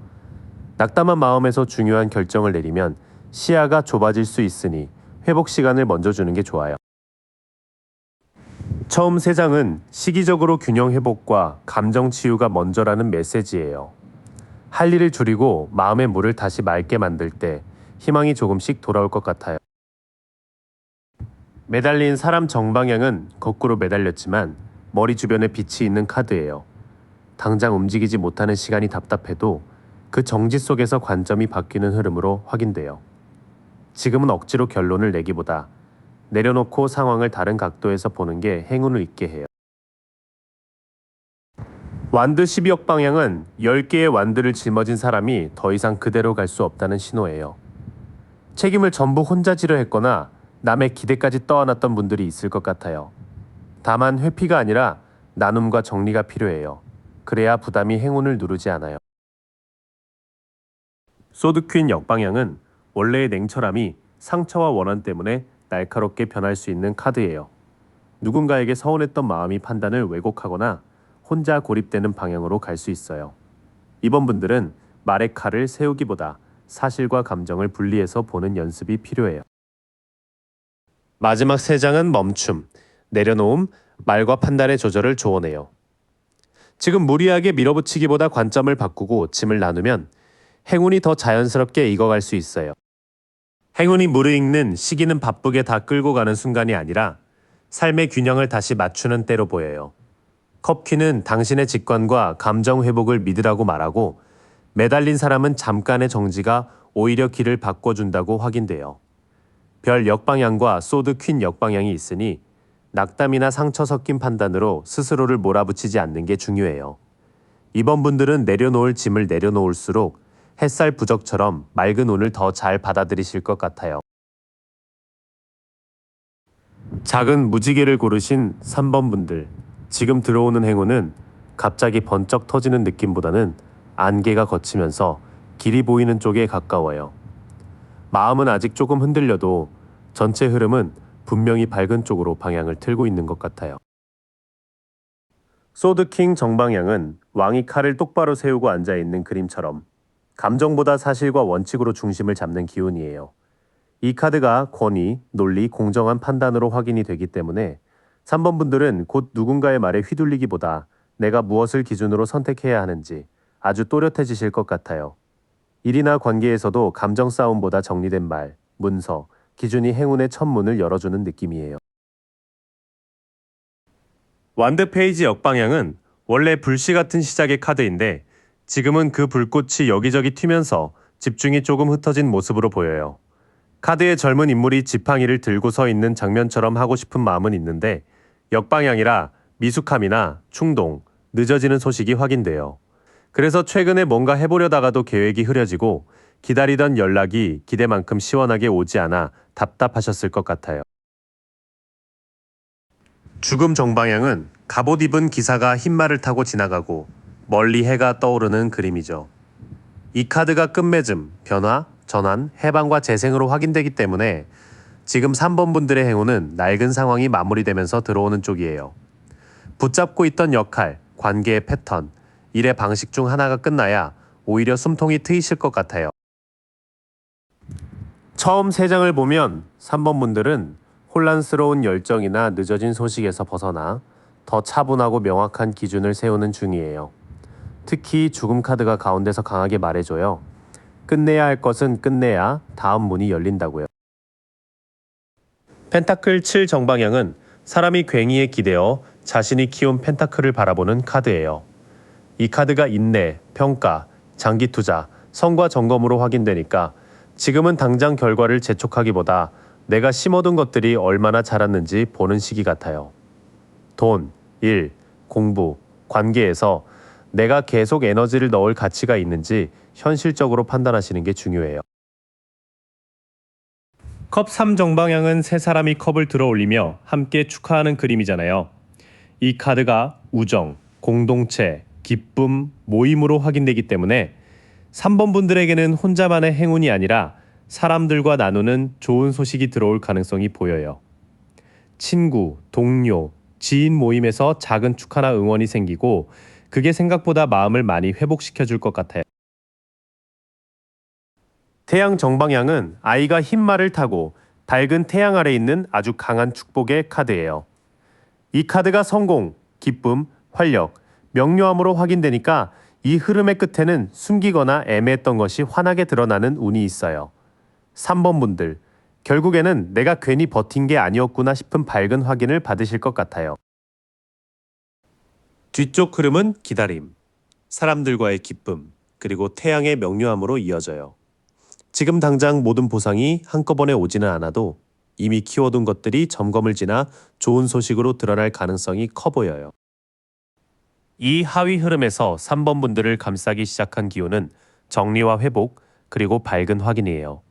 낙담한 마음에서 중요한 결정을 내리면 시야가 좁아질 수 있으니 회복 시간을 먼저 주는 게 좋아요. 처음 세 장은 시기적으로 균형 회복과 감정 치유가 먼저라는 메시지예요. 할 일을 줄이고 마음의 물을 다시 맑게 만들 때 희망이 조금씩 돌아올 것 같아요. 매달린 사람 정방향은 거꾸로 매달렸지만 머리 주변에 빛이 있는 카드예요. 당장 움직이지 못하는 시간이 답답해도 그 정지 속에서 관점이 바뀌는 흐름으로 확인돼요. 지금은 억지로 결론을 내기보다 내려놓고 상황을 다른 각도에서 보는 게 행운을 있게 해요. 완드 12역 방향은 10개의 완드를 짊어진 사람이 더 이상 그대로 갈 수 없다는 신호예요. 책임을 전부 혼자 지려 했거나 남의 기대까지 떠안았던 분들이 있을 것 같아요. 다만 회피가 아니라 나눔과 정리가 필요해요. 그래야 부담이 행운을 누르지 않아요. 소드 퀸 역방향은 원래의 냉철함이 상처와 원한 때문에 날카롭게 변할 수 있는 카드예요. 누군가에게 서운했던 마음이 판단을 왜곡하거나 혼자 고립되는 방향으로 갈 수 있어요. 이번 분들은 말의 칼을 세우기보다 사실과 감정을 분리해서 보는 연습이 필요해요. 마지막 세 장은 멈춤, 내려놓음, 말과 판단의 조절을 조언해요. 지금 무리하게 밀어붙이기보다 관점을 바꾸고 짐을 나누면 행운이 더 자연스럽게 익어갈 수 있어요. 행운이 무르익는 시기는 바쁘게 다 끌고 가는 순간이 아니라 삶의 균형을 다시 맞추는 때로 보여요. 컵퀸은 당신의 직관과 감정 회복을 믿으라고 말하고 매달린 사람은 잠깐의 정지가 오히려 길을 바꿔준다고 확인돼요. 별 역방향과 소드 퀸 역방향이 있으니 낙담이나 상처 섞인 판단으로 스스로를 몰아붙이지 않는 게 중요해요. 이번 분들은 내려놓을 짐을 내려놓을수록 햇살 부적처럼 맑은 운을 더 잘 받아들이실 것 같아요. 작은 무지개를 고르신 3번 분들, 지금 들어오는 행운은 갑자기 번쩍 터지는 느낌보다는 안개가 걷히면서 길이 보이는 쪽에 가까워요. 마음은 아직 조금 흔들려도 전체 흐름은 분명히 밝은 쪽으로 방향을 틀고 있는 것 같아요. 소드킹 정방향은 왕이 칼을 똑바로 세우고 앉아있는 그림처럼 감정보다 사실과 원칙으로 중심을 잡는 기운이에요. 이 카드가 권위, 논리, 공정한 판단으로 확인이 되기 때문에 3번 분들은 곧 누군가의 말에 휘둘리기보다 내가 무엇을 기준으로 선택해야 하는지 아주 또렷해지실 것 같아요. 일이나 관계에서도 감정 싸움보다 정리된 말, 문서, 기준이 행운의 첫 문을 열어주는 느낌이에요. 완드 페이지 역방향은 원래 불씨 같은 시작의 카드인데 지금은 그 불꽃이 여기저기 튀면서 집중이 조금 흩어진 모습으로 보여요. 카드의 젊은 인물이 지팡이를 들고 서 있는 장면처럼 하고 싶은 마음은 있는데 역방향이라 미숙함이나 충동, 늦어지는 소식이 확인돼요. 그래서 최근에 뭔가 해보려다가도 계획이 흐려지고 기다리던 연락이 기대만큼 시원하게 오지 않아 답답하셨을 것 같아요. 죽음 정방향은 갑옷 입은 기사가 흰말을 타고 지나가고 멀리 해가 떠오르는 그림이죠. 이 카드가 끝맺음, 변화, 전환, 해방과 재생으로 확인되기 때문에 지금 3번 분들의 행운은 낡은 상황이 마무리되면서 들어오는 쪽이에요. 붙잡고 있던 역할, 관계의 패턴, 일의 방식 중 하나가 끝나야 오히려 숨통이 트이실 것 같아요. 처음 3장을 보면 3번 분들은 혼란스러운 열정이나 늦어진 소식에서 벗어나 더 차분하고 명확한 기준을 세우는 중이에요. 특히 죽음 카드가 가운데서 강하게 말해줘요. 끝내야 할 것은 끝내야 다음 문이 열린다고요. 펜타클 7 정방향은 사람이 괭이에 기대어 자신이 키운 펜타클을 바라보는 카드예요. 이 카드가 인내, 평가, 장기 투자, 성과 점검으로 확인되니까 지금은 당장 결과를 재촉하기보다 내가 심어둔 것들이 얼마나 자랐는지 보는 시기 같아요. 돈, 일, 공부, 관계에서 내가 계속 에너지를 넣을 가치가 있는지 현실적으로 판단하시는 게 중요해요. 컵 3 정방향은 세 사람이 컵을 들어 올리며 함께 축하하는 그림이잖아요. 이 카드가 우정, 공동체, 기쁨, 모임으로 확인되기 때문에 3번 분들에게는 혼자만의 행운이 아니라 사람들과 나누는 좋은 소식이 들어올 가능성이 보여요. 친구, 동료, 지인 모임에서 작은 축하나 응원이 생기고 그게 생각보다 마음을 많이 회복시켜 줄 것 같아요. 태양 정방향은 아이가 흰 말을 타고 밝은 태양 아래 있는 아주 강한 축복의 카드예요. 이 카드가 성공, 기쁨, 활력, 명료함으로 확인되니까 이 흐름의 끝에는 숨기거나 애매했던 것이 환하게 드러나는 운이 있어요. 3번 분들, 결국에는 내가 괜히 버틴 게 아니었구나 싶은 밝은 확인을 받으실 것 같아요. 뒤쪽 흐름은 기다림, 사람들과의 기쁨, 그리고 태양의 명료함으로 이어져요. 지금 당장 모든 보상이 한꺼번에 오지는 않아도 이미 키워둔 것들이 점검을 지나 좋은 소식으로 드러날 가능성이 커 보여요. 이 하위 흐름에서 3번 분들을 감싸기 시작한 기운은 정리와 회복, 그리고 밝은 확인이에요.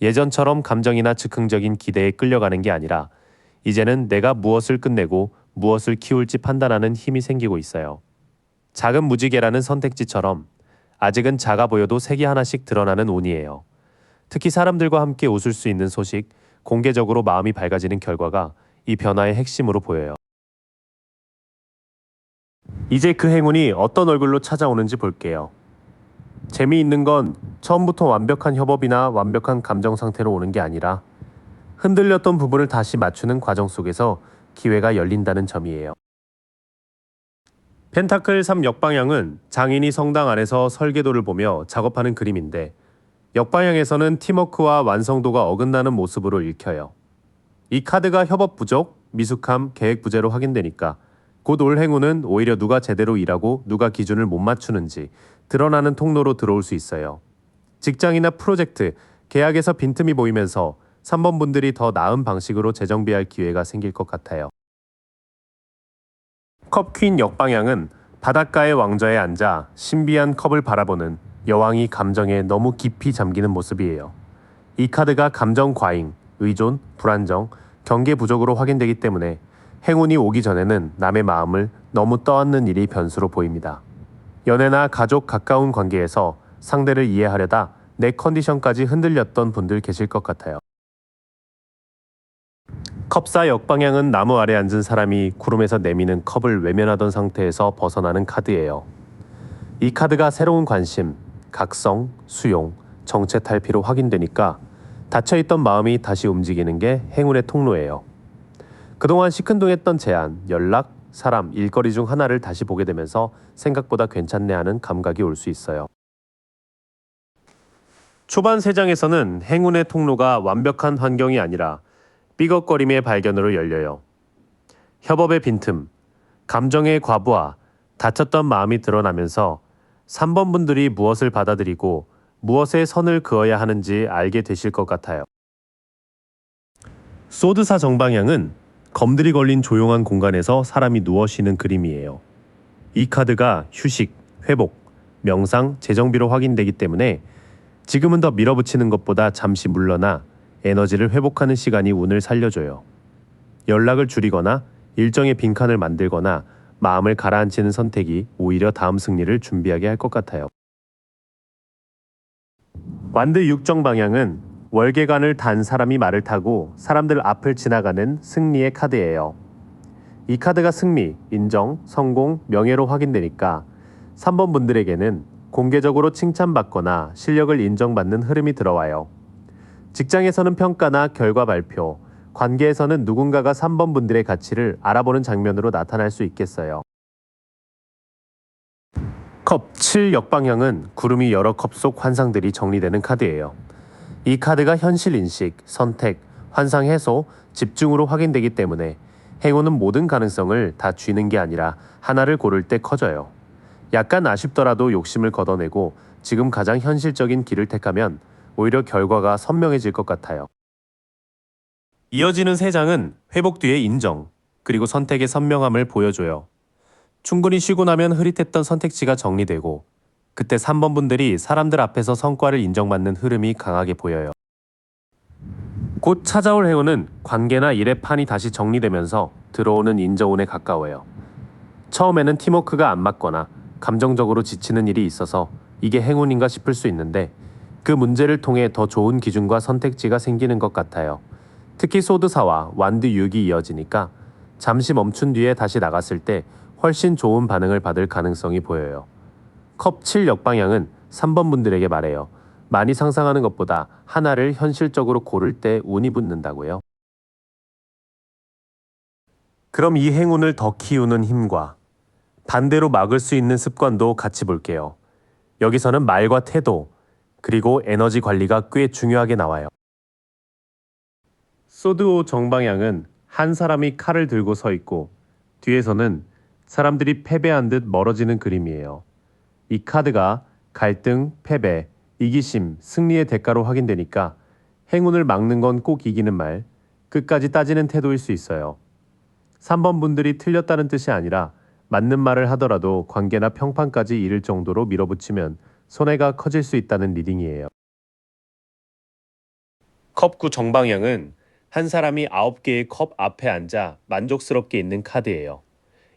예전처럼 감정이나 즉흥적인 기대에 끌려가는 게 아니라 이제는 내가 무엇을 끝내고 무엇을 키울지 판단하는 힘이 생기고 있어요. 작은 무지개라는 선택지처럼 아직은 작아 보여도 색이 하나씩 드러나는 운이에요. 특히 사람들과 함께 웃을 수 있는 소식, 공개적으로 마음이 밝아지는 결과가 이 변화의 핵심으로 보여요. 이제 그 행운이 어떤 얼굴로 찾아오는지 볼게요. 재미있는 건 처음부터 완벽한 협업이나 완벽한 감정 상태로 오는 게 아니라 흔들렸던 부분을 다시 맞추는 과정 속에서 기회가 열린다는 점이에요. 펜타클 3 역방향은 장인이 성당 안에서 설계도를 보며 작업하는 그림인데 역방향에서는 팀워크와 완성도가 어긋나는 모습으로 읽혀요. 이 카드가 협업 부족, 미숙함, 계획 부재로 확인되니까 곧 올 행운은 오히려 누가 제대로 일하고 누가 기준을 못 맞추는지 드러나는 통로로 들어올 수 있어요. 직장이나 프로젝트, 계약에서 빈틈이 보이면서 3번 분들이 더 나은 방식으로 재정비할 기회가 생길 것 같아요. 컵 퀸 역방향은 바닷가의 왕좌에 앉아 신비한 컵을 바라보는 여왕이 감정에 너무 깊이 잠기는 모습이에요. 이 카드가 감정 과잉, 의존, 불안정, 경계 부족으로 확인되기 때문에 행운이 오기 전에는 남의 마음을 너무 떠안는 일이 변수로 보입니다. 연애나 가족 가까운 관계에서 상대를 이해하려다 내 컨디션까지 흔들렸던 분들 계실 것 같아요. 컵사 역방향은 나무 아래 앉은 사람이 구름에서 내미는 컵을 외면하던 상태에서 벗어나는 카드예요. 이 카드가 새로운 관심, 각성, 수용, 정체 탈피로 확인되니까 닫혀있던 마음이 다시 움직이는 게 행운의 통로예요. 그동안 시큰둥했던 제안, 연락, 사람, 일거리 중 하나를 다시 보게 되면서 생각보다 괜찮네 하는 감각이 올 수 있어요. 초반 3장에서는 행운의 통로가 완벽한 환경이 아니라 삐걱거림의 발견으로 열려요. 협업의 빈틈, 감정의 과부하, 다쳤던 마음이 드러나면서 3번 분들이 무엇을 받아들이고 무엇에 선을 그어야 하는지 알게 되실 것 같아요. 소드사 정방향은 검들이 걸린 조용한 공간에서 사람이 누워 쉬는 그림이에요. 이 카드가 휴식, 회복, 명상, 재정비로 확인되기 때문에 지금은 더 밀어붙이는 것보다 잠시 물러나 에너지를 회복하는 시간이 운을 살려줘요. 연락을 줄이거나 일정의 빈칸을 만들거나 마음을 가라앉히는 선택이 오히려 다음 승리를 준비하게 할 것 같아요. 완드 육정 방향은 월계관을 단 사람이 말을 타고 사람들 앞을 지나가는 승리의 카드예요. 이 카드가 승리, 인정, 성공, 명예로 확인되니까 3번 분들에게는 공개적으로 칭찬받거나 실력을 인정받는 흐름이 들어와요. 직장에서는 평가나 결과 발표, 관계에서는 누군가가 3번 분들의 가치를 알아보는 장면으로 나타날 수 있겠어요. 컵 7 역방향은 구름이 여러 컵 속 환상들이 정리되는 카드예요. 이 카드가 현실 인식, 선택, 환상 해소, 집중으로 확인되기 때문에 행운은 모든 가능성을 다 쥐는 게 아니라 하나를 고를 때 커져요. 약간 아쉽더라도 욕심을 걷어내고 지금 가장 현실적인 길을 택하면 오히려 결과가 선명해질 것 같아요. 이어지는 3장은 회복 뒤의 인정, 그리고 선택의 선명함을 보여줘요. 충분히 쉬고 나면 흐릿했던 선택지가 정리되고 그때 3번 분들이 사람들 앞에서 성과를 인정받는 흐름이 강하게 보여요. 곧 찾아올 행운은 관계나 일의 판이 다시 정리되면서 들어오는 인정운에 가까워요. 처음에는 팀워크가 안 맞거나 감정적으로 지치는 일이 있어서 이게 행운인가 싶을 수 있는데 그 문제를 통해 더 좋은 기준과 선택지가 생기는 것 같아요. 특히 소드사와 완드 6이 이어지니까 잠시 멈춘 뒤에 다시 나갔을 때 훨씬 좋은 반응을 받을 가능성이 보여요. 컵 7 역방향은 3번 분들에게 말해요. 많이 상상하는 것보다 하나를 현실적으로 고를 때 운이 붙는다고요. 그럼 이 행운을 더 키우는 힘과 반대로 막을 수 있는 습관도 같이 볼게요. 여기서는 말과 태도, 그리고 에너지 관리가 꽤 중요하게 나와요. 소드오 정방향은 한 사람이 칼을 들고 서 있고 뒤에서는 사람들이 패배한 듯 멀어지는 그림이에요. 이 카드가 갈등, 패배, 이기심, 승리의 대가로 확인되니까 행운을 막는 건 꼭 이기는 말, 끝까지 따지는 태도일 수 있어요. 3번 분들이 틀렸다는 뜻이 아니라 맞는 말을 하더라도 관계나 평판까지 잃을 정도로 밀어붙이면 손해가 커질 수 있다는 리딩이에요. 컵 9 정방향은 한 사람이 9개의 컵 앞에 앉아 만족스럽게 있는 카드예요.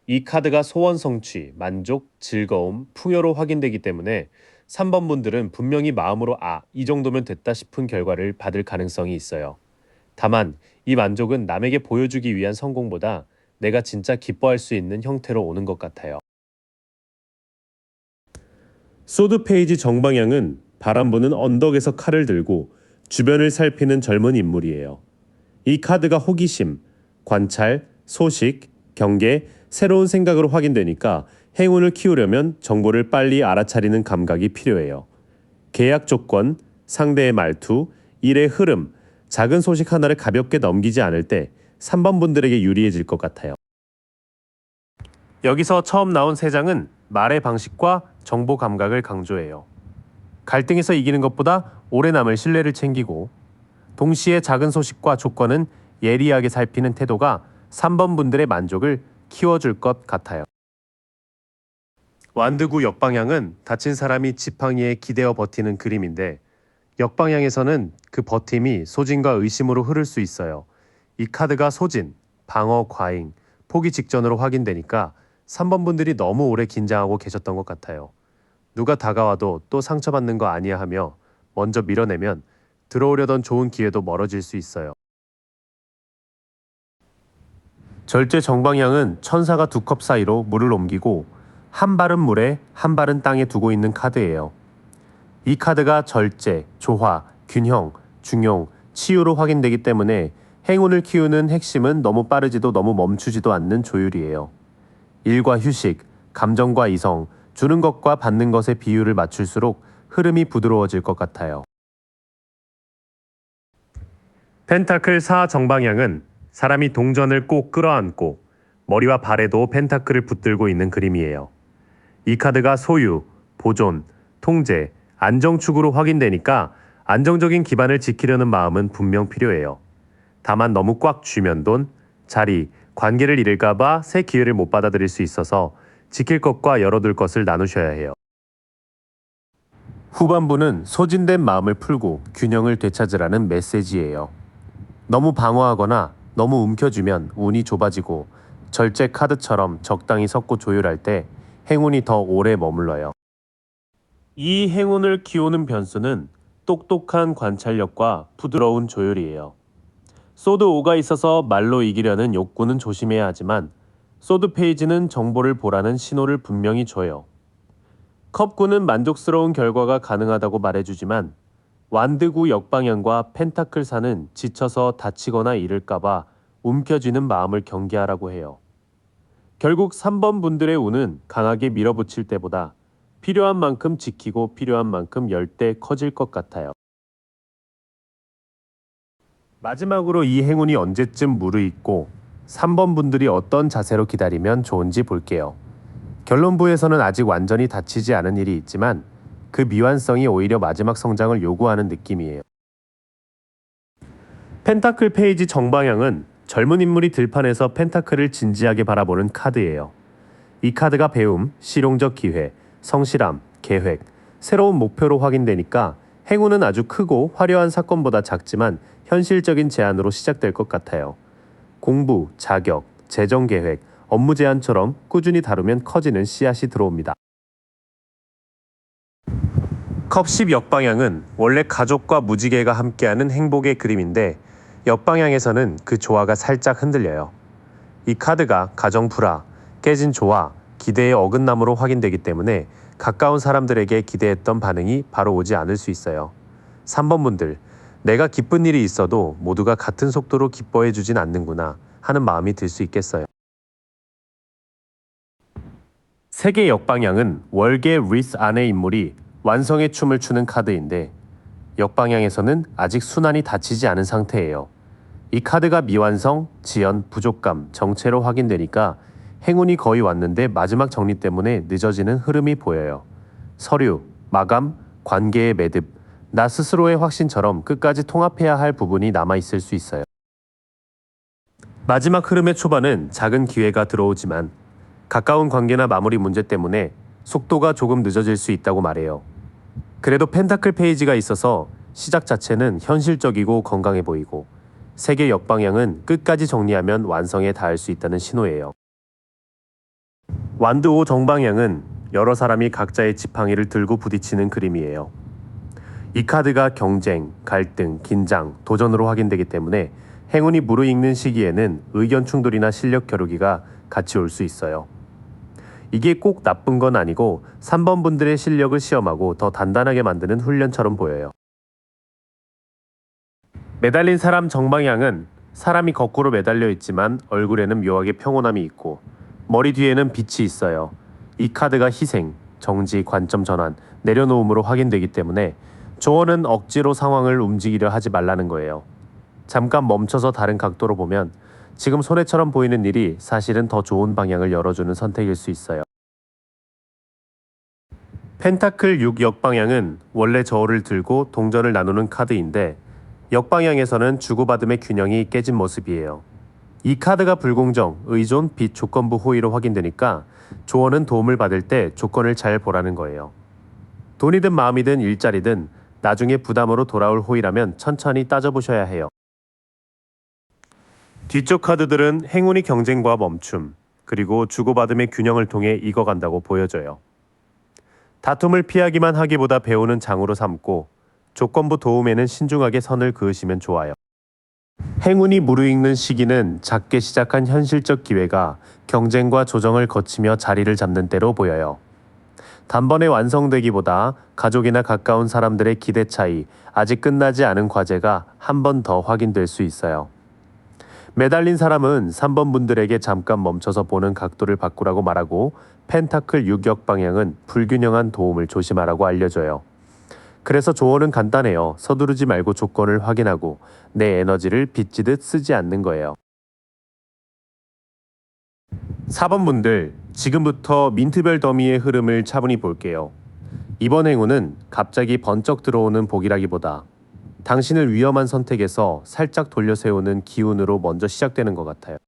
이 카드가 소원 성취, 만족, 즐거움, 풍요로 확인되기 때문에 3번 분들은 분명히 마음으로 이 정도면 됐다 싶은 결과를 받을 가능성이 있어요. 다만 이 만족은 남에게 보여주기 위한 성공보다 내가 진짜 기뻐할 수 있는 형태로 오는 것 같아요. 소드 페이지 정방향은 바람 부는 언덕에서 칼을 들고 주변을 살피는 젊은 인물이에요. 이 카드가 호기심, 관찰, 소식, 경계, 새로운 생각으로 확인되니까 행운을 키우려면 정보를 빨리 알아차리는 감각이 필요해요. 계약 조건, 상대의 말투, 일의 흐름, 작은 소식 하나를 가볍게 넘기지 않을 때 3번 분들에게 유리해질 것 같아요. 여기서 처음 나온 3장은 말의 방식과 정보 감각을 강조해요. 갈등에서 이기는 것보다 오래 남을 신뢰를 챙기고 동시에 작은 소식과 조건은 예리하게 살피는 태도가 3번 분들의 만족을 키워줄 것 같아요. 완드구 역방향은 다친 사람이 지팡이에 기대어 버티는 그림인데 역방향에서는 그 버팀이 소진과 의심으로 흐를 수 있어요. 이 카드가 소진, 방어 과잉, 포기 직전으로 확인되니까 3번 분들이 너무 오래 긴장하고 계셨던 것 같아요. 누가 다가와도 또 상처받는 거 아니야 하며 먼저 밀어내면 들어오려던 좋은 기회도 멀어질 수 있어요. 절제 정방향은 천사가 두 컵 사이로 물을 옮기고 한 발은 물에 한 발은 땅에 두고 있는 카드예요. 이 카드가 절제, 조화, 균형, 중용, 치유로 확인되기 때문에 행운을 키우는 핵심은 너무 빠르지도 너무 멈추지도 않는 조율이에요. 일과 휴식, 감정과 이성, 주는 것과 받는 것의 비율을 맞출수록 흐름이 부드러워질 것 같아요. 펜타클 4 정방향은 사람이 동전을 꼭 끌어안고 머리와 발에도 펜타클을 붙들고 있는 그림이에요. 이 카드가 소유, 보존, 통제, 안정축으로 확인되니까 안정적인 기반을 지키려는 마음은 분명 필요해요. 다만 너무 꽉 쥐면 돈, 자리, 관계를 잃을까봐 새 기회를 못 받아들일 수 있어서 지킬 것과 열어둘 것을 나누셔야 해요. 후반부는 소진된 마음을 풀고 균형을 되찾으라는 메시지예요. 너무 방어하거나 너무 움켜쥐면 운이 좁아지고 절제 카드처럼 적당히 섞고 조율할 때 행운이 더 오래 머물러요. 이 행운을 키우는 변수는 똑똑한 관찰력과 부드러운 조율이에요. 소드 5가 있어서 말로 이기려는 욕구는 조심해야 하지만 소드 페이지는 정보를 보라는 신호를 분명히 줘요. 컵 9는 만족스러운 결과가 가능하다고 말해주지만 완드 9 역방향과 펜타클 4는 지쳐서 다치거나 잃을까봐 움켜쥐는 마음을 경계하라고 해요. 결국 3번 분들의 운은 강하게 밀어붙일 때보다 필요한 만큼 지키고 필요한 만큼 열 때 커질 것 같아요. 마지막으로 이 행운이 언제쯤 무르익고 3번 분들이 어떤 자세로 기다리면 좋은지 볼게요. 결론부에서는 아직 완전히 닫히지 않은 일이 있지만 그 미완성이 오히려 마지막 성장을 요구하는 느낌이에요. 펜타클 페이지 정방향은 젊은 인물이 들판에서 펜타클을 진지하게 바라보는 카드예요. 이 카드가 배움, 실용적 기회, 성실함, 계획, 새로운 목표로 확인되니까 행운은 아주 크고 화려한 사건보다 작지만 현실적인 제안으로 시작될 것 같아요. 공부, 자격, 재정 계획, 업무 제안처럼 꾸준히 다루면 커지는 씨앗이 들어옵니다. 컵 10 역방향은 원래 가족과 무지개가 함께하는 행복의 그림인데 역방향에서는 그 조화가 살짝 흔들려요. 이 카드가 가정 불화, 깨진 조화, 기대의 어긋남으로 확인되기 때문에 가까운 사람들에게 기대했던 반응이 바로 오지 않을 수 있어요. 3번 분들, 내가 기쁜 일이 있어도 모두가 같은 속도로 기뻐해 주진 않는구나 하는 마음이 들 수 있겠어요. 세계 역방향은 월계 리스 안의 인물이 완성의 춤을 추는 카드인데 역방향에서는 아직 순환이 닫히지 않은 상태예요. 이 카드가 미완성, 지연, 부족감, 정체로 확인되니까 행운이 거의 왔는데 마지막 정리 때문에 늦어지는 흐름이 보여요. 서류, 마감, 관계의 매듭, 나 스스로의 확신처럼 끝까지 통합해야 할 부분이 남아있을 수 있어요. 마지막 흐름의 초반은 작은 기회가 들어오지만 가까운 관계나 마무리 문제 때문에 속도가 조금 늦어질 수 있다고 말해요. 그래도 펜타클 페이지가 있어서 시작 자체는 현실적이고 건강해 보이고 세계 역방향은 끝까지 정리하면 완성에 닿을 수 있다는 신호예요. 완드 5 정방향은 여러 사람이 각자의 지팡이를 들고 부딪히는 그림이에요. 이 카드가 경쟁, 갈등, 긴장, 도전으로 확인되기 때문에 행운이 무르익는 시기에는 의견 충돌이나 실력 겨루기가 같이 올 수 있어요. 이게 꼭 나쁜 건 아니고 3번 분들의 실력을 시험하고 더 단단하게 만드는 훈련처럼 보여요. 매달린 사람 정방향은 사람이 거꾸로 매달려 있지만 얼굴에는 묘하게 평온함이 있고 머리 뒤에는 빛이 있어요. 이 카드가 희생, 정지, 관점 전환, 내려놓음으로 확인되기 때문에 조언은 억지로 상황을 움직이려 하지 말라는 거예요. 잠깐 멈춰서 다른 각도로 보면 지금 손해처럼 보이는 일이 사실은 더 좋은 방향을 열어주는 선택일 수 있어요. 펜타클 6 역방향은 원래 저울을 들고 동전을 나누는 카드인데 역방향에서는 주고받음의 균형이 깨진 모습이에요. 이 카드가 불공정, 의존, 빚, 조건부 호의로 확인되니까 조언은 도움을 받을 때 조건을 잘 보라는 거예요. 돈이든 마음이든 일자리든 나중에 부담으로 돌아올 호의라면 천천히 따져보셔야 해요. 뒤쪽 카드들은 행운이 경쟁과 멈춤, 그리고 주고받음의 균형을 통해 익어간다고 보여져요. 다툼을 피하기만 하기보다 배우는 장으로 삼고 조건부 도움에는 신중하게 선을 그으시면 좋아요. 행운이 무르익는 시기는 작게 시작한 현실적 기회가 경쟁과 조정을 거치며 자리를 잡는 때로 보여요. 단번에 완성되기보다 가족이나 가까운 사람들의 기대 차이, 아직 끝나지 않은 과제가 한 번 더 확인될 수 있어요. 매달린 사람은 3번 분들에게 잠깐 멈춰서 보는 각도를 바꾸라고 말하고, 펜타클 6역 방향은 불균형한 도움을 조심하라고 알려줘요. 그래서 조언은 간단해요. 서두르지 말고 조건을 확인하고 내 에너지를 빚지듯 쓰지 않는 거예요. 4번 분들, 지금부터 민트별 더미의 흐름을 차분히 볼게요. 이번 행운은 갑자기 번쩍 들어오는 복이라기보다 당신을 위험한 선택에서 살짝 돌려 세우는 기운으로 먼저 시작되는 것 같아요.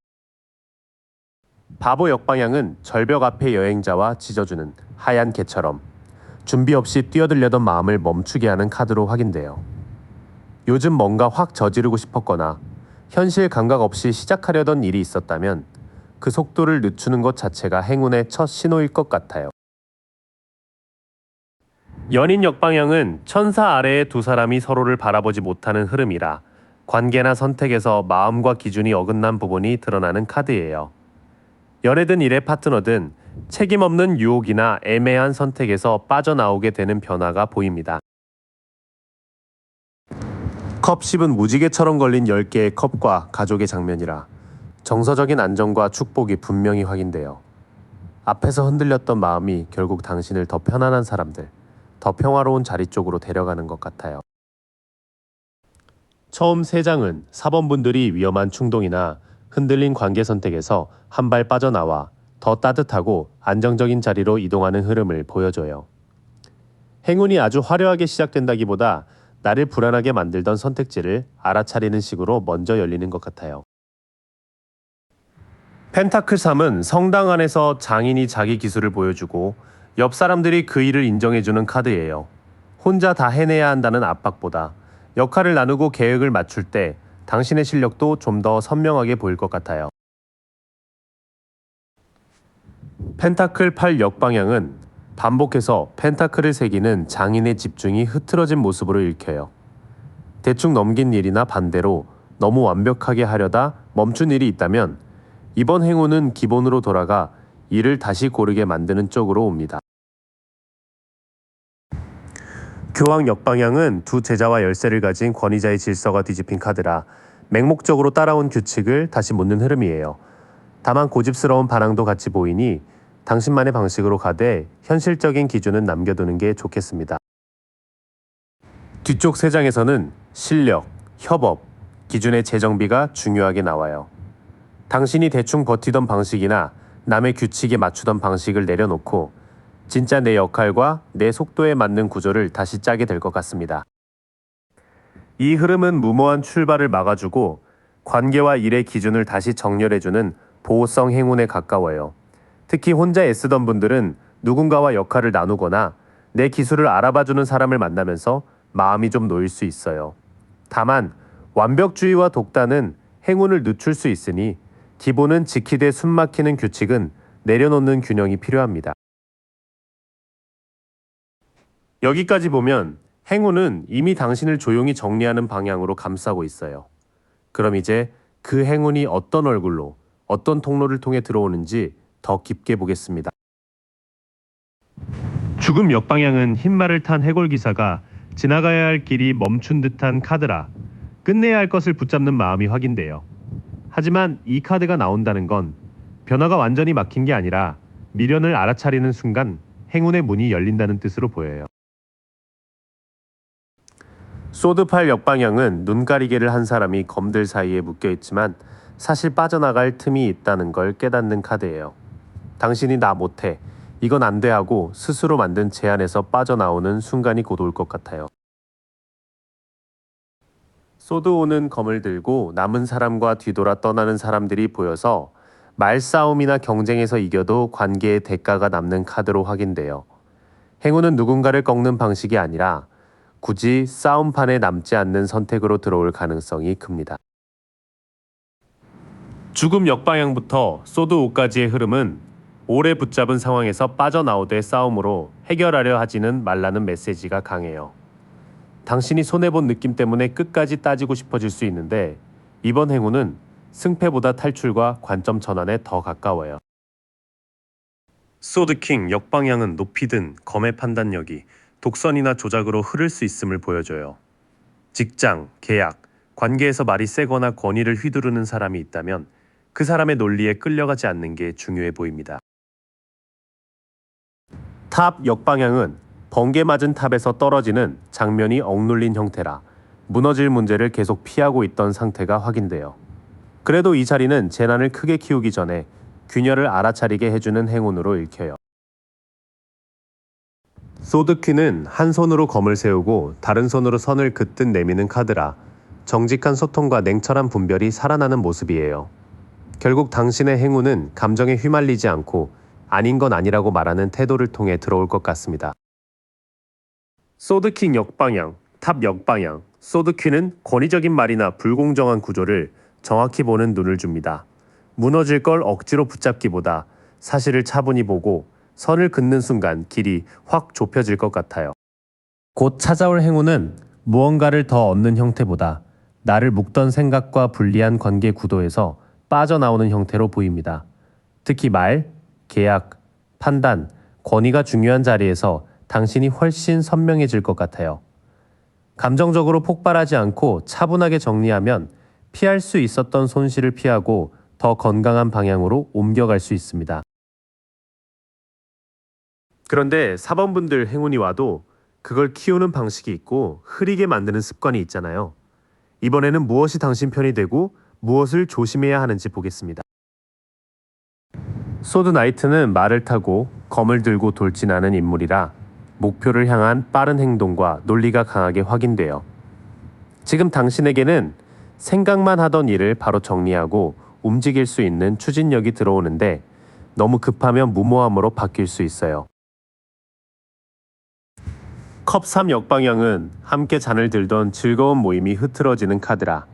바보 역방향은 절벽 앞의 여행자와 짖어주는 하얀 개처럼 준비 없이 뛰어들려던 마음을 멈추게 하는 카드로 확인돼요. 요즘 뭔가 확 저지르고 싶었거나 현실 감각 없이 시작하려던 일이 있었다면 그 속도를 늦추는 것 자체가 행운의 첫 신호일 것 같아요. 연인 역방향은 천사 아래의 두 사람이 서로를 바라보지 못하는 흐름이라 관계나 선택에서 마음과 기준이 어긋난 부분이 드러나는 카드예요. 연애든 일의 파트너든 책임 없는 유혹이나 애매한 선택에서 빠져나오게 되는 변화가 보입니다. 컵 10은 무지개처럼 걸린 10개의 컵과 가족의 장면이라 정서적인 안정과 축복이 분명히 확인돼요. 앞에서 흔들렸던 마음이 결국 당신을 더 편안한 사람들, 더 평화로운 자리 쪽으로 데려가는 것 같아요. 처음 3장은 4번 분들이 위험한 충동이나 흔들린 관계 선택에서 한 발 빠져나와 더 따뜻하고 안정적인 자리로 이동하는 흐름을 보여줘요. 행운이 아주 화려하게 시작된다기보다 나를 불안하게 만들던 선택지를 알아차리는 식으로 먼저 열리는 것 같아요. 펜타클 3은 성당 안에서 장인이 자기 기술을 보여주고 옆 사람들이 그 일을 인정해주는 카드예요. 혼자 다 해내야 한다는 압박보다 역할을 나누고 계획을 맞출 때 당신의 실력도 좀 더 선명하게 보일 것 같아요. 펜타클 8 역방향은 반복해서 펜타클을 새기는 장인의 집중이 흐트러진 모습으로 읽혀요. 대충 넘긴 일이나 반대로 너무 완벽하게 하려다 멈춘 일이 있다면 이번 행운은 기본으로 돌아가 일을 다시 고르게 만드는 쪽으로 옵니다. 교황 역방향은 두 제자와 열쇠를 가진 권위자의 질서가 뒤집힌 카드라 맹목적으로 따라온 규칙을 다시 묻는 흐름이에요. 다만 고집스러운 반항도 같이 보이니 당신만의 방식으로 가되 현실적인 기준은 남겨두는 게 좋겠습니다. 뒤쪽 3장에서는 실력, 협업, 기준의 재정비가 중요하게 나와요. 당신이 대충 버티던 방식이나 남의 규칙에 맞추던 방식을 내려놓고 진짜 내 역할과 내 속도에 맞는 구조를 다시 짜게 될 것 같습니다. 이 흐름은 무모한 출발을 막아주고 관계와 일의 기준을 다시 정렬해주는 보호성 행운에 가까워요. 특히 혼자 애쓰던 분들은 누군가와 역할을 나누거나 내 기술을 알아봐주는 사람을 만나면서 마음이 좀 놓일 수 있어요. 다만 완벽주의와 독단은 행운을 늦출 수 있으니 기본은 지키되 숨막히는 규칙은 내려놓는 균형이 필요합니다. 여기까지 보면 행운은 이미 당신을 조용히 정리하는 방향으로 감싸고 있어요. 그럼 이제 그 행운이 어떤 얼굴로, 어떤 통로를 통해 들어오는지 더 깊게 보겠습니다. 죽음 역방향은 흰말을 탄 해골 기사가 지나가야 할 길이 멈춘 듯한 카드라 끝내야 할 것을 붙잡는 마음이 확인돼요. 하지만 이 카드가 나온다는 건 변화가 완전히 막힌 게 아니라 미련을 알아차리는 순간 행운의 문이 열린다는 뜻으로 보여요. 소드팔 역방향은 눈가리개를 한 사람이 검들 사이에 묶여있지만 사실 빠져나갈 틈이 있다는 걸 깨닫는 카드예요. 당신이 나 못해, 이건 안 돼 하고 스스로 만든 제안에서 빠져나오는 순간이 곧 올 것 같아요. 소드오는 검을 들고 남은 사람과 뒤돌아 떠나는 사람들이 보여서 말싸움이나 경쟁에서 이겨도 관계의 대가가 남는 카드로 확인돼요. 행운은 누군가를 꺾는 방식이 아니라 굳이 싸움판에 남지 않는 선택으로 들어올 가능성이 큽니다. 죽음 역방향부터 소드 5까지의 흐름은 오래 붙잡은 상황에서 빠져나오되 싸움으로 해결하려 하지는 말라는 메시지가 강해요. 당신이 손해본 느낌 때문에 끝까지 따지고 싶어질 수 있는데 이번 행운은 승패보다 탈출과 관점 전환에 더 가까워요. 소드킹 역방향은 높이 든 검의 판단력이 독선이나 조작으로 흐를 수 있음을 보여줘요. 직장, 계약, 관계에서 말이 세거나 권위를 휘두르는 사람이 있다면 그 사람의 논리에 끌려가지 않는 게 중요해 보입니다. 탑 역방향은 번개 맞은 탑에서 떨어지는 장면이 억눌린 형태라 무너질 문제를 계속 피하고 있던 상태가 확인돼요. 그래도 이 자리는 재난을 크게 키우기 전에 균열을 알아차리게 해주는 행운으로 읽혀요. 소드퀸은 한 손으로 검을 세우고 다른 손으로 선을 긋듯 내미는 카드라 정직한 소통과 냉철한 분별이 살아나는 모습이에요. 결국 당신의 행운은 감정에 휘말리지 않고 아닌 건 아니라고 말하는 태도를 통해 들어올 것 같습니다. 소드킹 역방향, 탑 역방향, 소드퀸은 권위적인 말이나 불공정한 구조를 정확히 보는 눈을 줍니다. 무너질 걸 억지로 붙잡기보다 사실을 차분히 보고 선을 긋는 순간 길이 확 좁혀질 것 같아요. 곧 찾아올 행운은 무언가를 더 얻는 형태보다 나를 묶던 생각과 불리한 관계 구도에서 빠져나오는 형태로 보입니다. 특히 말, 계약, 판단, 권위가 중요한 자리에서 당신이 훨씬 선명해질 것 같아요. 감정적으로 폭발하지 않고 차분하게 정리하면 피할 수 있었던 손실을 피하고 더 건강한 방향으로 옮겨갈 수 있습니다. 그런데 4번분들 행운이 와도 그걸 키우는 방식이 있고 흐리게 만드는 습관이 있잖아요. 이번에는 무엇이 당신 편이 되고 무엇을 조심해야 하는지 보겠습니다. 소드 나이트는 말을 타고 검을 들고 돌진하는 인물이라 목표를 향한 빠른 행동과 논리가 강하게 확인돼요. 지금 당신에게는 생각만 하던 일을 바로 정리하고 움직일 수 있는 추진력이 들어오는데 너무 급하면 무모함으로 바뀔 수 있어요. 컵 3 역방향은 함께 잔을 들던 즐거운 모임이 흐트러지는 카드라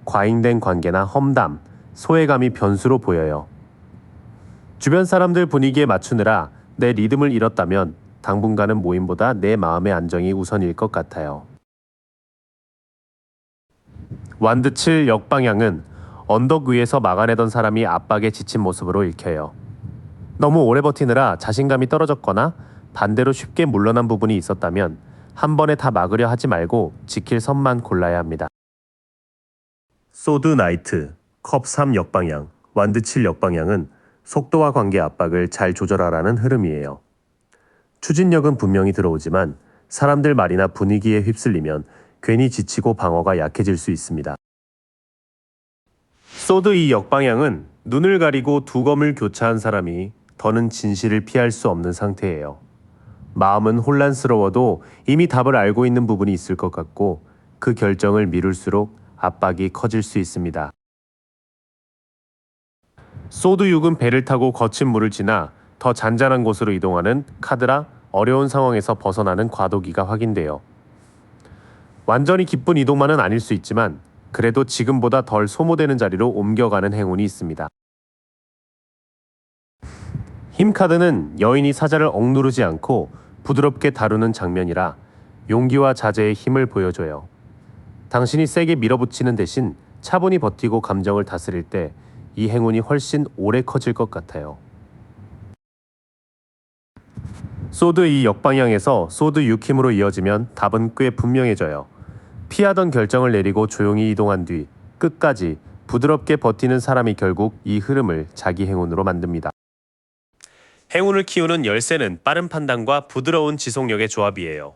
과잉된 관계나 험담, 소외감이 변수로 보여요. 주변 사람들 분위기에 맞추느라 내 리듬을 잃었다면 당분간은 모임보다 내 마음의 안정이 우선일 것 같아요. 완드 7 역방향은 언덕 위에서 막아내던 사람이 압박에 지친 모습으로 읽혀요. 너무 오래 버티느라 자신감이 떨어졌거나 반대로 쉽게 물러난 부분이 있었다면 한 번에 다 막으려 하지 말고 지킬 선만 골라야 합니다. 소드 나이트, 컵 3 역방향, 완드 7 역방향은 속도와 관계 압박을 잘 조절하라는 흐름이에요. 추진력은 분명히 들어오지만 사람들 말이나 분위기에 휩쓸리면 괜히 지치고 방어가 약해질 수 있습니다. 소드 2 역방향은 눈을 가리고 두 검을 교차한 사람이 더는 진실을 피할 수 없는 상태예요. 마음은 혼란스러워도 이미 답을 알고 있는 부분이 있을 것 같고 그 결정을 미룰수록 압박이 커질 수 있습니다. 소드 6은 배를 타고 거친 물을 지나 더 잔잔한 곳으로 이동하는 카드라 어려운 상황에서 벗어나는 과도기가 확인돼요. 완전히 기쁜 이동만은 아닐 수 있지만 그래도 지금보다 덜 소모되는 자리로 옮겨가는 행운이 있습니다. 힘 카드는 여인이 사자를 억누르지 않고 부드럽게 다루는 장면이라 용기와 자제의 힘을 보여줘요. 당신이 세게 밀어붙이는 대신 차분히 버티고 감정을 다스릴 때 이 행운이 훨씬 오래 커질 것 같아요. 소드 2 역방향에서 소드 6 힘으로 이어지면 답은 꽤 분명해져요. 피하던 결정을 내리고 조용히 이동한 뒤 끝까지 부드럽게 버티는 사람이 결국 이 흐름을 자기 행운으로 만듭니다. 행운을 키우는 열쇠는 빠른 판단과 부드러운 지속력의 조합이에요.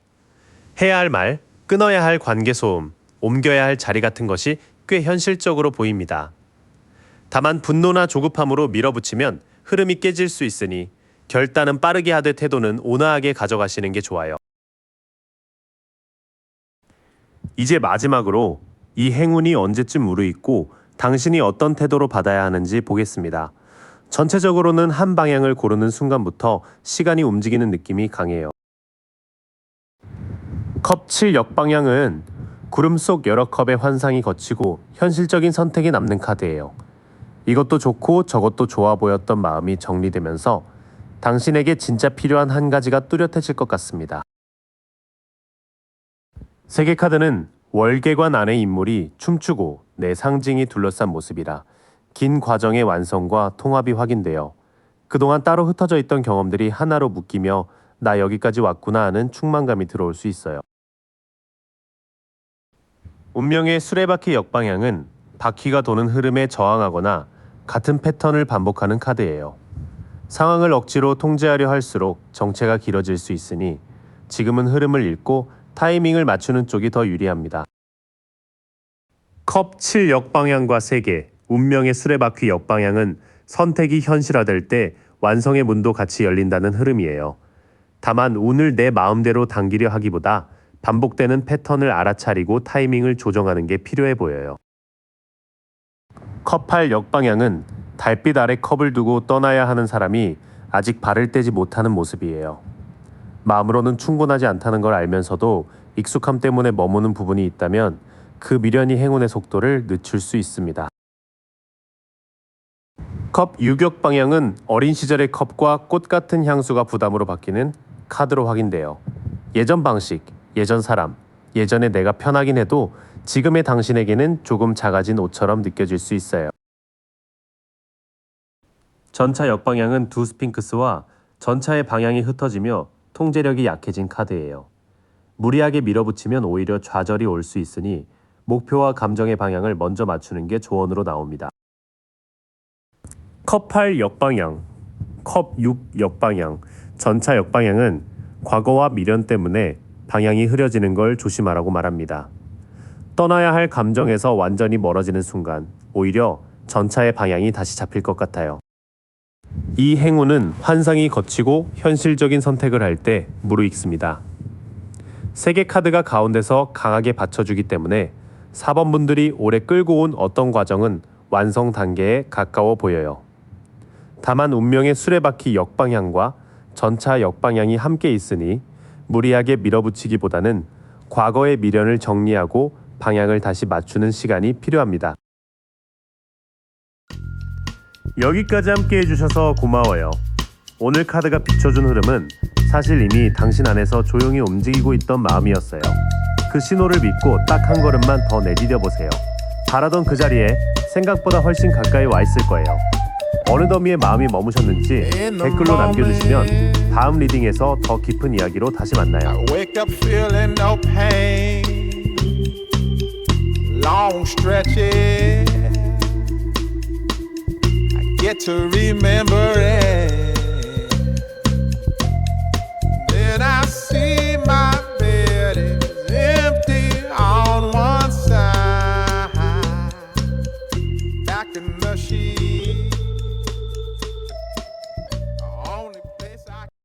해야 할 말, 끊어야 할 관계 소음, 옮겨야 할 자리 같은 것이 꽤 현실적으로 보입니다. 다만 분노나 조급함으로 밀어붙이면 흐름이 깨질 수 있으니 결단은 빠르게 하되 태도는 온화하게 가져가시는 게 좋아요. 이제 마지막으로 이 행운이 언제쯤 무르익고 당신이 어떤 태도로 받아야 하는지 보겠습니다. 전체적으로는 한 방향을 고르는 순간부터 시간이 움직이는 느낌이 강해요. 컵 7 역방향은 구름 속 여러 컵의 환상이 거치고 현실적인 선택이 남는 카드예요. 이것도 좋고 저것도 좋아 보였던 마음이 정리되면서 당신에게 진짜 필요한 한 가지가 뚜렷해질 것 같습니다. 세계카드는 월계관 안의 인물이 춤추고 내 상징이 둘러싼 모습이라 긴 과정의 완성과 통합이 확인되어 그동안 따로 흩어져 있던 경험들이 하나로 묶이며 나 여기까지 왔구나 하는 충만감이 들어올 수 있어요. 운명의 수레바퀴 역방향은 바퀴가 도는 흐름에 저항하거나 같은 패턴을 반복하는 카드예요. 상황을 억지로 통제하려 할수록 정체가 길어질 수 있으니 지금은 흐름을 읽고 타이밍을 맞추는 쪽이 더 유리합니다. 컵 7 역방향과 세계, 운명의 수레바퀴 역방향은 선택이 현실화될 때 완성의 문도 같이 열린다는 흐름이에요. 다만 운을 내 마음대로 당기려 하기보다 반복되는 패턴을 알아차리고 타이밍을 조정하는 게 필요해 보여요. 컵 8 역방향은 달빛 아래 컵을 두고 떠나야 하는 사람이 아직 발을 떼지 못하는 모습이에요. 마음으로는 충분하지 않다는 걸 알면서도 익숙함 때문에 머무는 부분이 있다면 그 미련이 행운의 속도를 늦출 수 있습니다. 컵 6역 방향은 어린 시절의 컵과 꽃 같은 향수가 부담으로 바뀌는 카드로 확인돼요. 예전 방식, 예전 사람, 예전에 내가 편하긴 해도 지금의 당신에게는 조금 작아진 옷처럼 느껴질 수 있어요. 전차 역방향은 두 스핑크스와 전차의 방향이 흩어지며 통제력이 약해진 카드예요. 무리하게 밀어붙이면 오히려 좌절이 올 수 있으니 목표와 감정의 방향을 먼저 맞추는 게 조언으로 나옵니다. 컵 8 역방향, 컵 6 역방향, 전차 역방향은 과거와 미련 때문에 방향이 흐려지는 걸 조심하라고 말합니다. 떠나야 할 감정에서 완전히 멀어지는 순간 오히려 전차의 방향이 다시 잡힐 것 같아요. 이 행운은 환상이 거치고 현실적인 선택을 할 때 무르익습니다. 세계 카드가 가운데서 강하게 받쳐주기 때문에 4번 분들이 오래 끌고 온 어떤 과정은 완성 단계에 가까워 보여요. 다만 운명의 수레바퀴 역방향과 전차 역방향이 함께 있으니 무리하게 밀어붙이기보다는 과거의 미련을 정리하고 방향을 다시 맞추는 시간이 필요합니다. 여기까지 함께 해주셔서 고마워요. 오늘 카드가 비춰준 흐름은 사실 이미 당신 안에서 조용히 움직이고 있던 마음이었어요. 그 신호를 믿고 딱 한 걸음만 더 내디뎌 보세요. 바라던 그 자리에 생각보다 훨씬 가까이 와 있을 거예요. 어느 더미에 마음이 머무셨는지 댓글로 남겨주시면 다음 리딩에서 더 깊은 이야기로 다시 만나요. Wake up feeling no pain, long stretches. I get to remember it.